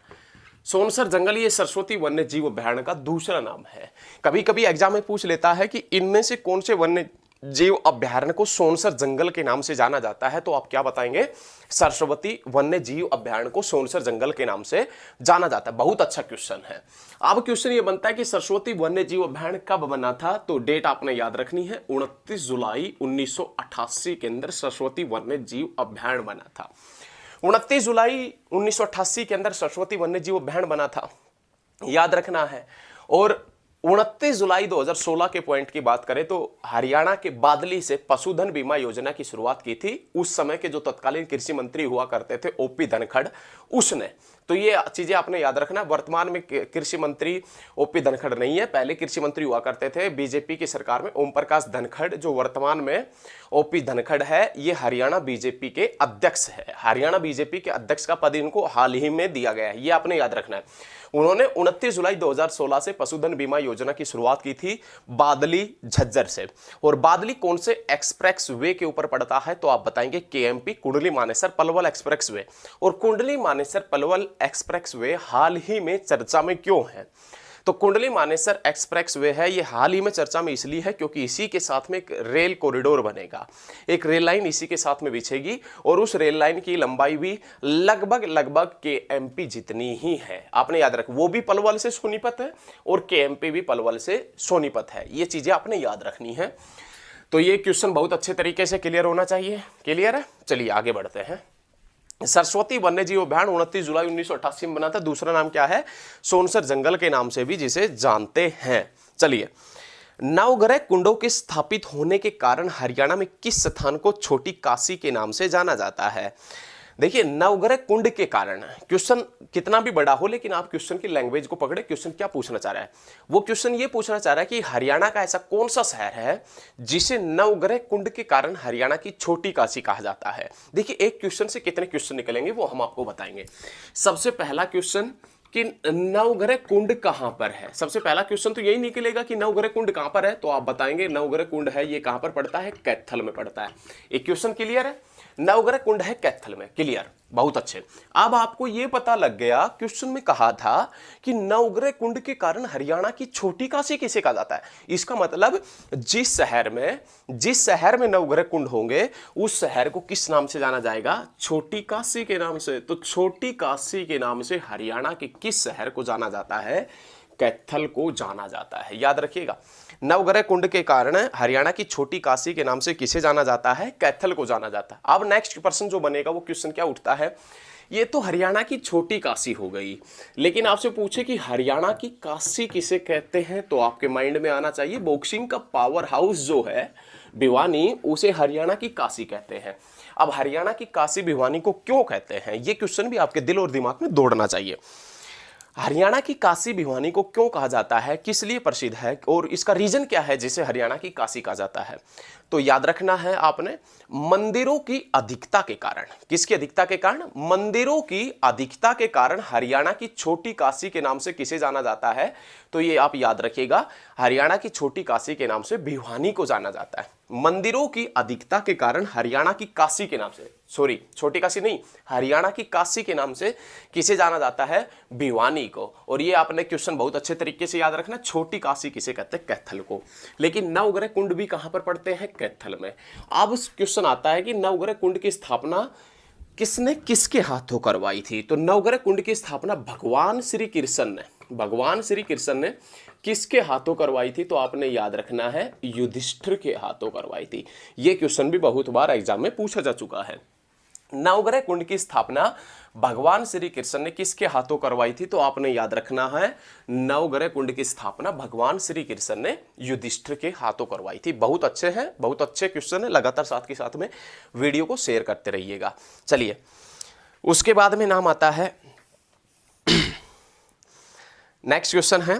सोनसर जंगल ये सरस्वती वन्य जीव अभ्यारण्य का दूसरा नाम है। कभी कभी एग्जाम में पूछ लेता है कि इनमें से कौन से वन्य जीव अभ्यारण्य को सोनसर जंगल के नाम से जाना जाता है, तो आप क्या बताएंगे? सरस्वती वन्य जीव अभ्यारण्य को सोनसर जंगल के नाम से जाना जाता है। बहुत अच्छा क्वेश्चन है। अब क्वेश्चन ये बनता है कि सरस्वती वन्य जीव अभ्यारण्य कब बना था, तो डेट आपने याद रखनी है 29 जुलाई 1988 के अंदर सरस्वती वन्य जीव अभ्यारण्य बना था। 29 जुलाई 1988 के अंदर सरस्वती वन्य जीव अभ्यारण्य बना था, याद रखना है। और 29 जुलाई 2016 के पॉइंट की बात करें तो हरियाणा के बादली से पशुधन बीमा योजना की शुरुआत की थी। उस समय के जो तत्कालीन कृषि मंत्री हुआ करते थे OP धनखड़, उसने। तो ये चीजें आपने याद रखना। वर्तमान में कृषि मंत्री OP धनखड़ नहीं है, पहले कृषि मंत्री हुआ करते थे बीजेपी की सरकार में ओम प्रकाश धनखड़। जो वर्तमान में OP धनखड़ है ये हरियाणा बीजेपी के अध्यक्ष है। हरियाणा बीजेपी के अध्यक्ष का पद इनको हाल ही में दिया गया है, ये आपने याद रखना है। उन्होंने 29 जुलाई 2016 से पशुधन बीमा योजना की शुरुआत की थी बादली झज्जर से। और बादली कौन से एक्सप्रेस वे के ऊपर पड़ता है, तो आप बताएंगे KMP Kundli Manesar Palwal express way. और कुंडली मानेसर पलवल एक्सप्रेस वे हाल ही में चर्चा में क्यों है? तो कुंडली मानेसर एक्सप्रेस वे है, ये हाल ही में चर्चा में इसलिए है क्योंकि इसी के साथ में एक रेल कॉरिडोर बनेगा, एक रेल लाइन इसी के साथ में बिछेगी और उस रेल लाइन की लंबाई भी लगभग KMP जितनी ही है। आपने याद रखा, वो भी पलवल से सोनीपत है और KMP भी पलवल से सोनीपत है। ये चीजें आपने याद रखनी है। तो ये क्वेश्चन बहुत अच्छे तरीके से क्लियर होना चाहिए। क्लियर है, चलिए आगे बढ़ते हैं। सरस्वती वन्यजीव अभ्यारण्य 29 जुलाई 1988 में बना था। दूसरा नाम क्या है? सोनसर जंगल के नाम से भी जिसे जानते हैं। चलिए, नवग्रह कुंडों के स्थापित होने के कारण हरियाणा में किस स्थान को छोटी काशी के नाम से जाना जाता है? देखिए, नवग्रह कुंड के कारण, क्वेश्चन कितना भी बड़ा हो लेकिन आप क्वेश्चन की लैंग्वेज को पकड़े। क्वेश्चन क्या पूछना चाह रहा है? वो क्वेश्चन ये पूछना चाह रहा है कि हरियाणा का ऐसा कौन सा शहर है जिसे नवग्रह कुंड के कारण हरियाणा की छोटी काशी कहा जाता है। देखिए, एक क्वेश्चन से कितने क्वेश्चन निकलेंगे वो हम आपको बताएंगे। सबसे पहला क्वेश्चन कि नवग्रह कुंड कहां पर है। सबसे पहला क्वेश्चन तो यही निकलेगा कि नवग्रह कुंड कहां पर है, तो आप बताएंगे नवग्रह कुंड है ये कहां पर पड़ता है? कैथल में पड़ता है। एक क्वेश्चन क्लियर है, नवग्रह कुंड है कैथल में। क्लियर, बहुत अच्छे। अब आपको यह पता लग गया, क्वेश्चन में कहा था कि नवग्रह कुंड के कारण हरियाणा की छोटी काशी किसे कहा जाता है। इसका मतलब जिस शहर में नवग्रह कुंड होंगे उस शहर को किस नाम से जाना जाएगा? छोटी काशी के नाम से। तो छोटी काशी के नाम से हरियाणा के किस शहर को जाना जाता है? कैथल को जाना जाता है। याद रखिएगा, नवग्रह कुंड के कारण हरियाणा की छोटी काशी के नाम से किसे जाना जाता है? कैथल को जाना जाता है। अब नेक्स्ट प्रश्न जो बनेगा वो क्वेश्चन क्या उठता है? ये तो हरियाणा की छोटी काशी हो गई, लेकिन आपसे पूछे कि हरियाणा की काशी किसे कहते हैं, तो आपके माइंड में आना चाहिए बॉक्सिंग का पावर हाउस जो है भिवानी, उसे हरियाणा की काशी कहते हैं। अब हरियाणा की काशी भिवानी को क्यों कहते हैं, ये क्वेश्चन भी आपके दिल और दिमाग में दौड़ना चाहिए। हरियाणा की काशी भिवानी को क्यों कहा जाता है, किस लिए प्रसिद्ध है और इसका रीजन क्या है जिसे हरियाणा की काशी कहा जाता है? तो याद रखना है आपने, मंदिरों की अधिकता के कारण। किसकी अधिकता के कारण? मंदिरों की अधिकता के कारण हरियाणा की छोटी काशी के नाम से किसे जाना जाता है? तो ये आप याद रखिएगा, हरियाणा की छोटी काशी के नाम से भिवानी को जाना जाता है। मंदिरों की अधिकता के कारण हरियाणा की काशी के नाम से, सॉरी छोटी काशी नहीं, हरियाणा की काशी के नाम से किसे जाना जाता है? भिवानी को। और ये आपने क्वेश्चन बहुत अच्छे तरीके से याद रखना, छोटी काशी किसे कहते हैं? कैथल को। लेकिन नवग्रह कुंड भी कहां पर पड़ते हैं? कैथल में। अब क्वेश्चन आता है कि नवग्रह कुंड की स्थापना किसने किसके हाथों करवाई थी? तो नवग्रह कुंड की स्थापना भगवान श्री कृष्ण ने किसके हाथों करवाई थी? तो आपने याद रखना है युधिष्ठिर के हाथों करवाई थी। यह क्वेश्चन भी बहुत बार एग्जाम में पूछा जा चुका है। नवग्रह कुंड की स्थापना भगवान श्री कृष्ण ने किसके हाथों करवाई थी? तो आपने याद रखना है नवग्रह कुंड की स्थापना भगवान श्री कृष्ण ने युधिष्ठिर के हाथों करवाई थी। बहुत अच्छे हैं, बहुत अच्छे क्वेश्चन है। लगातार साथ के साथ में वीडियो को शेयर करते रहिएगा। चलिए, उसके बाद में नाम आता है, नेक्स्ट क्वेश्चन है,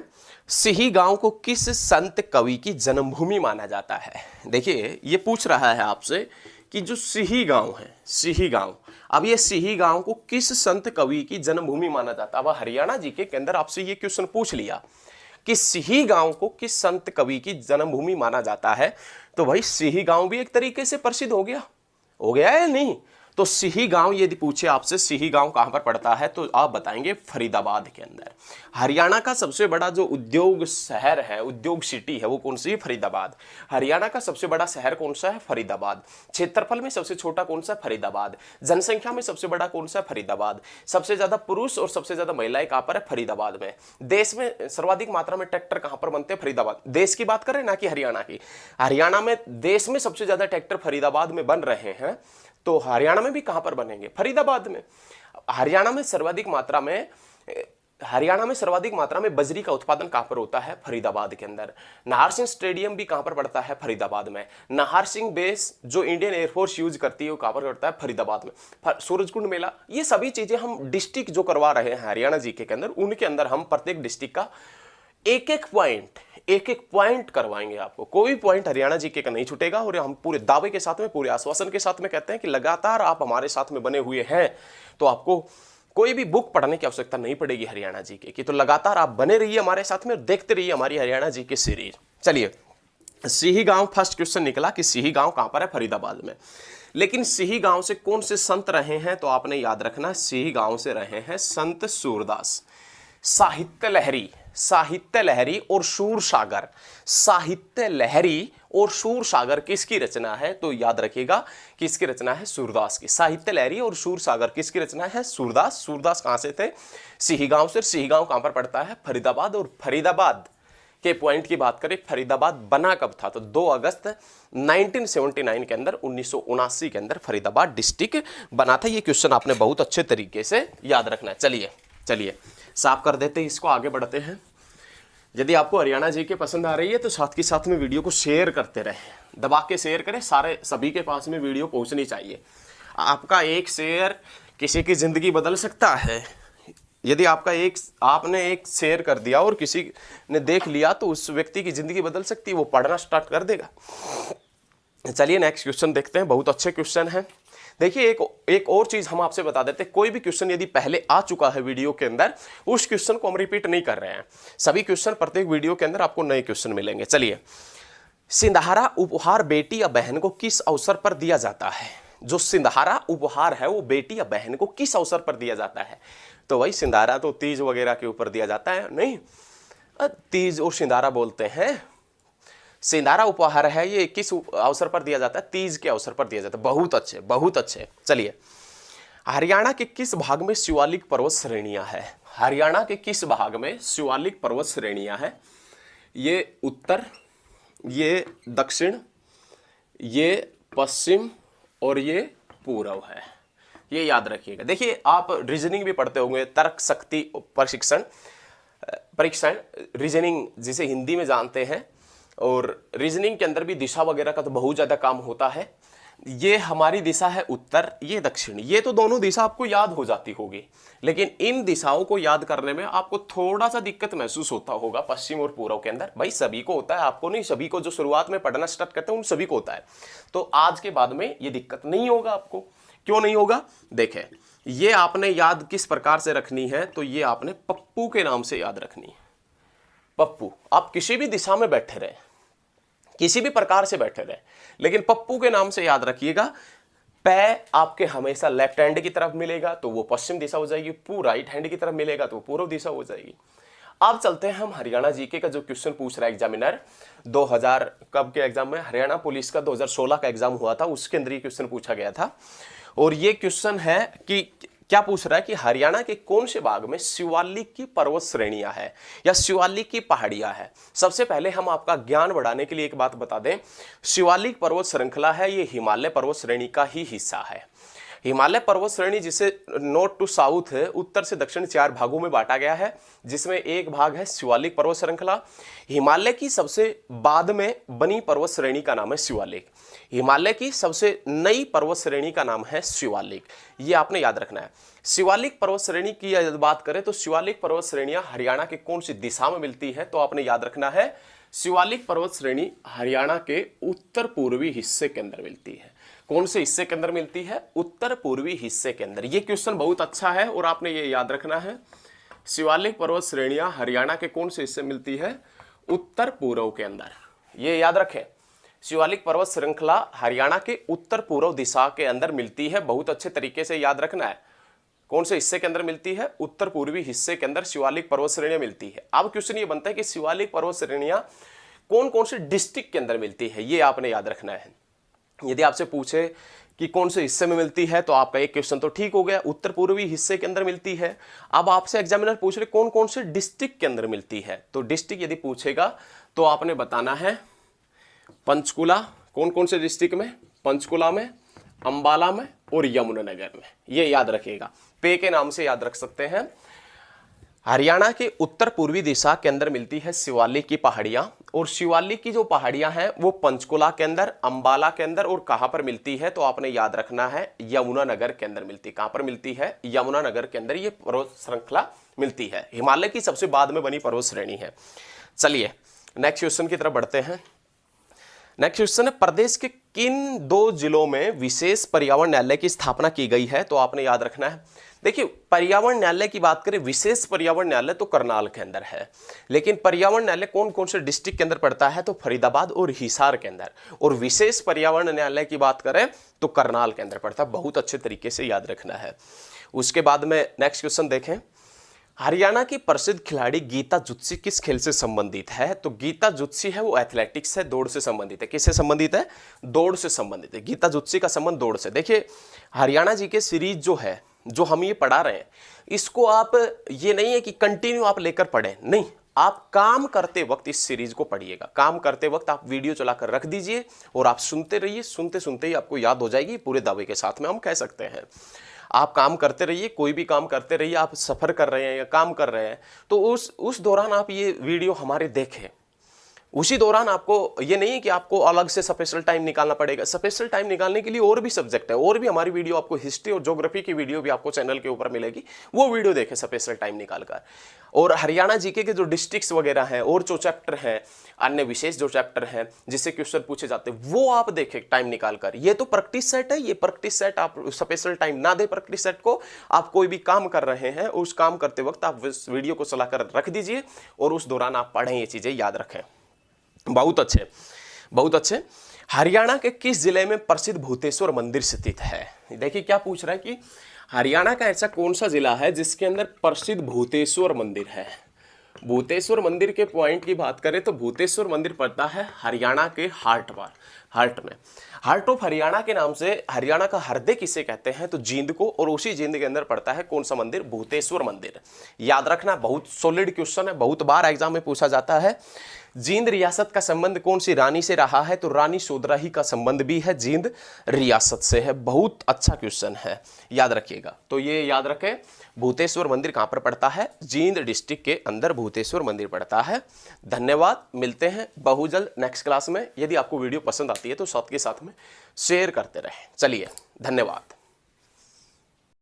सिही गांव को किस संत कवि की जन्मभूमि माना जाता है? देखिए, ये पूछ रहा है आपसे कि जो सिही गांव है, सिही गांव, अब ये सिही गांव को किस संत कवि की जन्मभूमि माना जाता है? अब हरियाणा जीके के अंदर आपसे ये क्वेश्चन पूछ लिया कि सिही गांव को किस संत कवि की जन्मभूमि माना जाता है, तो भाई सिही गांव भी एक तरीके से प्रसिद्ध हो गया या नहीं? तो सिही गांव यदि पूछे आपसे सिही गांव कहां पर पड़ता है, तो आप बताएंगे फरीदाबाद के अंदर। हरियाणा का सबसे बड़ा जो उद्योग शहर है, उद्योग सिटी है, वो कौन सी है? फरीदाबाद। हरियाणा का सबसे बड़ा शहर कौन सा है? फरीदाबाद। क्षेत्रफल में सबसे छोटा कौन सा? फरीदाबाद। जनसंख्या में सबसे बड़ा कौन सा? फरीदाबाद। सबसे ज्यादा पुरुष और सबसे ज्यादा महिलाएं कहां पर है? फरीदाबाद में। देश में सर्वाधिक मात्रा में ट्रैक्टर कहां पर बनते हैं? फरीदाबाद। देश की बात करें ना कि हरियाणा की। हरियाणा में देश में सबसे ज्यादा ट्रैक्टर फरीदाबाद में बन रहे हैं, तो हरियाणा में भी कहां पर बनेंगे? फरीदाबाद में। हरियाणा में सर्वाधिक मात्रा में बजरी का उत्पादन कहां पर होता है? फरीदाबाद के अंदर। नाहर सिंह स्टेडियम भी कहां पर पड़ता है? फरीदाबाद में। नाहर सिंह बेस जो इंडियन एयरफोर्स यूज करती है वो कहां पर पड़ता है? फरीदाबाद में। सूरजकुंड मेला, ये सभी चीजें हम डिस्ट्रिक्ट जो करवा रहे हैं हरियाणा जीके के अंदर, उनके अंदर हम प्रत्येक डिस्ट्रिक्ट का एक एक पॉइंट करवाएंगे आपको। कोई पॉइंट हरियाणा जीके का नहीं छूटेगा। और हम पूरे दावे के साथ में, पूरे आश्वासन के साथ में कहते हैं कि लगातार आप हमारे साथ में बने हुए हैं तो आपको कोई भी बुक पढ़ने की आवश्यकता नहीं पड़ेगी हरियाणा जीके की। तो लगातार आप बने रहिए हमारे साथ में और देखते रहिए हमारी हरियाणा जीके सीरीज। चलिए, सिही गांव फर्स्ट क्वेश्चन निकला कि सिही गांव कहां पर है? फरीदाबाद में। लेकिन सिही गांव से कौन से संत रहे हैं? तो आपने याद रखना, सिही गांव से रहे हैं संत सूरदास। साहित्य लहरी और शूरसागर। साहित्य लहरी और शूरसागर किसकी रचना है? तो याद रखिएगा किसकी रचना है? सूरदास की। साहित्य लहरी और शूरसागर किसकी रचना है? सूरदास कहां से थे? सिही गांव से। सिही गांव कहां पर पड़ता है? फरीदाबाद। और फरीदाबाद के पॉइंट की बात करें, फरीदाबाद बना कब था, तो 2 अगस्त 1979 के अंदर, 1979 के अंदर फरीदाबाद डिस्ट्रिक्ट बना था। ये क्वेश्चन आपने बहुत अच्छे तरीके से याद रखना है। चलिए साफ कर देते हैं इसको, आगे बढ़ते हैं। यदि आपको हरियाणा जी के पसंद आ रही है तो साथ के साथ में वीडियो को शेयर करते रहें, दबा के शेयर करें, सभी के पास में वीडियो पहुंचनी चाहिए। आपका एक शेयर किसी की जिंदगी बदल सकता है। यदि आपने एक शेयर कर दिया और किसी ने देख लिया तो उस व्यक्ति की जिंदगी बदल सकती है, वो पढ़ना स्टार्ट कर देगा। चलिए नेक्स्ट क्वेश्चन देखते हैं, बहुत अच्छे क्वेश्चन हैं। देखिए एक और चीज हम आपसे बता देते हैं, कोई भी क्वेश्चन यदि पहले आ चुका है वीडियो के अंदर, उस क्वेश्चन को हम रिपीट नहीं कर रहे हैं। सभी क्वेश्चन प्रत्येक वीडियो के अंदर आपको नए क्वेश्चन मिलेंगे। चलिए, सिंदहारा उपहार बेटी या बहन को किस अवसर पर दिया जाता है? जो सिंदहारा उपहार है वो बेटी या बहन को किस अवसर पर दिया जाता है? तो वही सिंदहारा तो तीज वगैरह के ऊपर दिया जाता है, नहीं, तीज और सिंदहारा बोलते हैं। सिंदहारा उपहार है, ये किस अवसर पर दिया जाता है? तीज के अवसर पर दिया जाता है। बहुत अच्छे। चलिए, हरियाणा के किस भाग में शिवालिक पर्वत श्रेणियां है? हरियाणा के किस भाग में शिवालिक पर्वत श्रेणियां है? ये उत्तर, ये दक्षिण, ये पश्चिम और ये पूर्व है। ये याद रखिएगा। देखिए, आप रीजनिंग भी पढ़ते होंगे, तर्क शक्ति परीक्षण, रीजनिंग जिसे हिंदी में जानते हैं, और रीजनिंग के अंदर भी दिशा वगैरह का तो बहुत ज़्यादा काम होता है। ये हमारी दिशा है उत्तर, ये दक्षिण, ये तो दोनों दिशा आपको याद हो जाती होगी, लेकिन इन दिशाओं को याद करने में आपको थोड़ा सा दिक्कत महसूस होता होगा पश्चिम और पूर्व के अंदर। भाई सभी को होता है, आपको नहीं, सभी को, जो शुरुआत में पढ़ना स्टार्ट करते हैं उन सभी को होता है। तो आज के बाद में ये दिक्कत नहीं होगा आपको। क्यों नहीं होगा? देखें, ये आपने याद किस प्रकार से रखनी है, तो ये आपने पप्पू के नाम से याद रखनी है। पप्पू, आप किसी भी दिशा में बैठे रहे, किसी भी प्रकार से बैठे रहे, लेकिन पप्पू के नाम से याद रखिएगा। पै आपके हमेशा लेफ्ट हैंड की तरफ मिलेगा तो वो पश्चिम दिशा हो जाएगी, पू राइट हैंड की तरफ मिलेगा तो पूर्व दिशा हो जाएगी। अब चलते हैं हम हरियाणा जीके का जो क्वेश्चन पूछ रहा है एग्जामिनर, 2000 कब के एग्जाम में, हरियाणा पुलिस का 2016 का एग्जाम हुआ था, उसके अंदर ये क्वेश्चन पूछा गया था। और ये क्वेश्चन है कि क्या पूछ रहा है कि हरियाणा के कौन से भाग में शिवालिक की पर्वत श्रेणियां है या शिवालिक की पहाड़ियां है। सबसे पहले हम आपका ज्ञान बढ़ाने के लिए एक बात बता दें, शिवालिक पर्वत श्रृंखला है, ये हिमालय पर्वत श्रेणी का ही हिस्सा है। हिमालय पर्वत श्रेणी जिसे नॉर्थ टू साउथ है, उत्तर से दक्षिण 4 भागों में बांटा गया है, जिसमें एक भाग है शिवालिक पर्वत श्रृंखला। हिमालय की सबसे बाद में बनी पर्वत श्रेणी का नाम है शिवालिक। हिमालय की सबसे नई पर्वत श्रेणी का नाम है शिवालिक, ये आपने याद रखना है। शिवालिक पर्वत श्रेणी की यदि बात करें तो शिवालिक पर्वत श्रेणियां हरियाणा के कौन सी दिशा में मिलती है, तो आपने याद रखना है शिवालिक पर्वत श्रेणी हरियाणा के उत्तर पूर्वी हिस्से के अंदर मिलती है। कौन से हिस्से के अंदर मिलती है? उत्तर पूर्वी हिस्से के अंदर। ये क्वेश्चन बहुत अच्छा है और आपने ये याद रखना है, शिवालिक पर्वत श्रेणियां हरियाणा के कौन से हिस्से मिलती है? उत्तर पूर्व के अंदर। ये याद रखें, शिवालिक पर्वत श्रृंखला हरियाणा के उत्तर पूर्व दिशा के अंदर मिलती है। बहुत अच्छे तरीके से याद रखना है, कौन से हिस्से के अंदर मिलती है? उत्तर पूर्वी हिस्से के अंदर शिवालिक पर्वत श्रेणियां मिलती है। अब क्वेश्चन ये बनता है कि शिवालिक पर्वत श्रेणियां कौन कौन से डिस्ट्रिक्ट के अंदर मिलती है, ये आपने याद रखना है। यदि आपसे पूछे कि कौन से हिस्से में मिलती है, तो आपका एक क्वेश्चन तो ठीक हो गया, उत्तर पूर्वी हिस्से के अंदर मिलती है। अब आपसे एग्जामिनर पूछ रहे कौन कौन से डिस्ट्रिक्ट के अंदर मिलती है, तो डिस्ट्रिक्ट यदि पूछेगा तो आपने बताना है पंचकुला, कौन कौन से डिस्ट्रिक्ट में? पंचकुला में, अंबाला में और यमुनानगर में। ये याद रखिएगा, पे के नाम से याद रख सकते हैं। हरियाणा के उत्तर पूर्वी दिशा के अंदर मिलती है शिवालिक की पहाड़ियां, और शिवालिक की जो पहाड़ियां हैं वो पंचकुला के अंदर, अंबाला के अंदर, और कहां पर मिलती है, तो आपने याद रखना है यमुनानगर के अंदर मिलती है। कहां पर मिलती है? यमुनानगर के अंदर ये पर्वत श्रृंखला मिलती है। हिमालय की सबसे बाद में बनी पर्वत श्रेणी है। चलिए नेक्स्ट क्वेश्चन की तरफ बढ़ते हैं। नेक्स्ट क्वेश्चन है, प्रदेश के किन 2 जिलों में विशेष पर्यावरण न्यायालय की स्थापना की गई है, तो आपने याद रखना है। देखिए, पर्यावरण न्यायालय की बात करें, विशेष पर्यावरण न्यायालय तो करनाल के अंदर है, लेकिन पर्यावरण न्यायालय कौन कौन से डिस्ट्रिक्ट के अंदर पड़ता है, तो फरीदाबाद और हिसार के अंदर। और विशेष पर्यावरण न्यायालय की बात करें तो करनाल के अंदर पड़ता है। बहुत अच्छे तरीके से याद रखना है। उसके बाद में नेक्स्ट क्वेश्चन देखें, हरियाणा की प्रसिद्ध खिलाड़ी गीता जुत्सी किस खेल से संबंधित है, तो गीता जुत्सी है वो एथलेटिक्स है, दौड़ से संबंधित है। किससे संबंधित है? दौड़ से संबंधित है। गीता जुत्सी का संबंध दौड़ से। देखिए, हरियाणा जी के सीरीज जो है, जो हम ये पढ़ा रहे हैं, इसको आप, ये नहीं है कि कंटिन्यू आप लेकर पढ़ें, नहीं, आप काम करते वक्त इस सीरीज को पढ़िएगा। काम करते वक्त आप वीडियो चलाकर रख दीजिए और आप सुनते रहिए। सुनते सुनते ही आपको याद हो जाएगी, पूरे दावे के साथ में हम कह सकते हैं। आप काम करते रहिए, कोई भी काम करते रहिए, आप सफ़र कर रहे हैं या काम कर रहे हैं तो उस दौरान आप ये वीडियो हमारे देखें। उसी दौरान आपको ये नहीं है कि आपको अलग से स्पेशल टाइम निकालना पड़ेगा। स्पेशल टाइम निकालने के लिए और भी सब्जेक्ट है, और भी हमारी वीडियो आपको हिस्ट्री और ज्योग्राफी की वीडियो भी आपको चैनल के ऊपर मिलेगी, वो वीडियो देखें स्पेशल टाइम निकालकर। और हरियाणा जीके के जो डिस्ट्रिक्ट्स वगैरह हैं और जो चैप्टर हैं, अन्य विशेष जो चैप्टर हैं जिससे क्वेश्चन पूछे जाते हैं, वो आप देखें टाइम निकालकर। ये तो प्रैक्टिस सेट है, ये प्रैक्टिस सेट आप स्पेशल टाइम ना दे। प्रैक्टिस सेट को आप कोई भी काम कर रहे हैं, उस काम करते वक्त आप इस वीडियो को चलाकर रख दीजिए और उस दौरान आप पढ़ें, ये चीज़ें याद रखें। बहुत अच्छे, बहुत अच्छे। हरियाणा के किस जिले में प्रसिद्ध भूतेश्वर मंदिर स्थित है? देखिए क्या पूछ रहा है कि हरियाणा का ऐसा कौन सा जिला है जिसके अंदर प्रसिद्ध भूतेश्वर मंदिर है। भूतेश्वर मंदिर के पॉइंट की बात करें तो भूतेश्वर मंदिर पड़ता है हरियाणा के हार्ट में। हार्ट ऑफ हरियाणा के नाम से हरियाणा का हृदय किसे कहते हैं तो जींद को, और उसी जींद के अंदर पड़ता है कौन सा मंदिर? भूतेश्वर मंदिर। याद रखना, बहुत सॉलिड क्वेश्चन है, बहुत बार एग्जाम में पूछा जाता है। जींद रियासत का संबंध कौन सी रानी से रहा है तो रानी सोदराही का संबंध भी है जींद रियासत से है। बहुत अच्छा क्वेश्चन है, याद रखिएगा। तो ये याद रखें, भूतेश्वर मंदिर कहां पर पड़ता है? जींद डिस्ट्रिक्ट के अंदर भूतेश्वर मंदिर पड़ता है। धन्यवाद, मिलते हैं बहुत जल्द नेक्स्ट क्लास में। यदि आपको वीडियो पसंद आती है तो साथ के साथ में शेयर करते रहें। चलिए, धन्यवाद।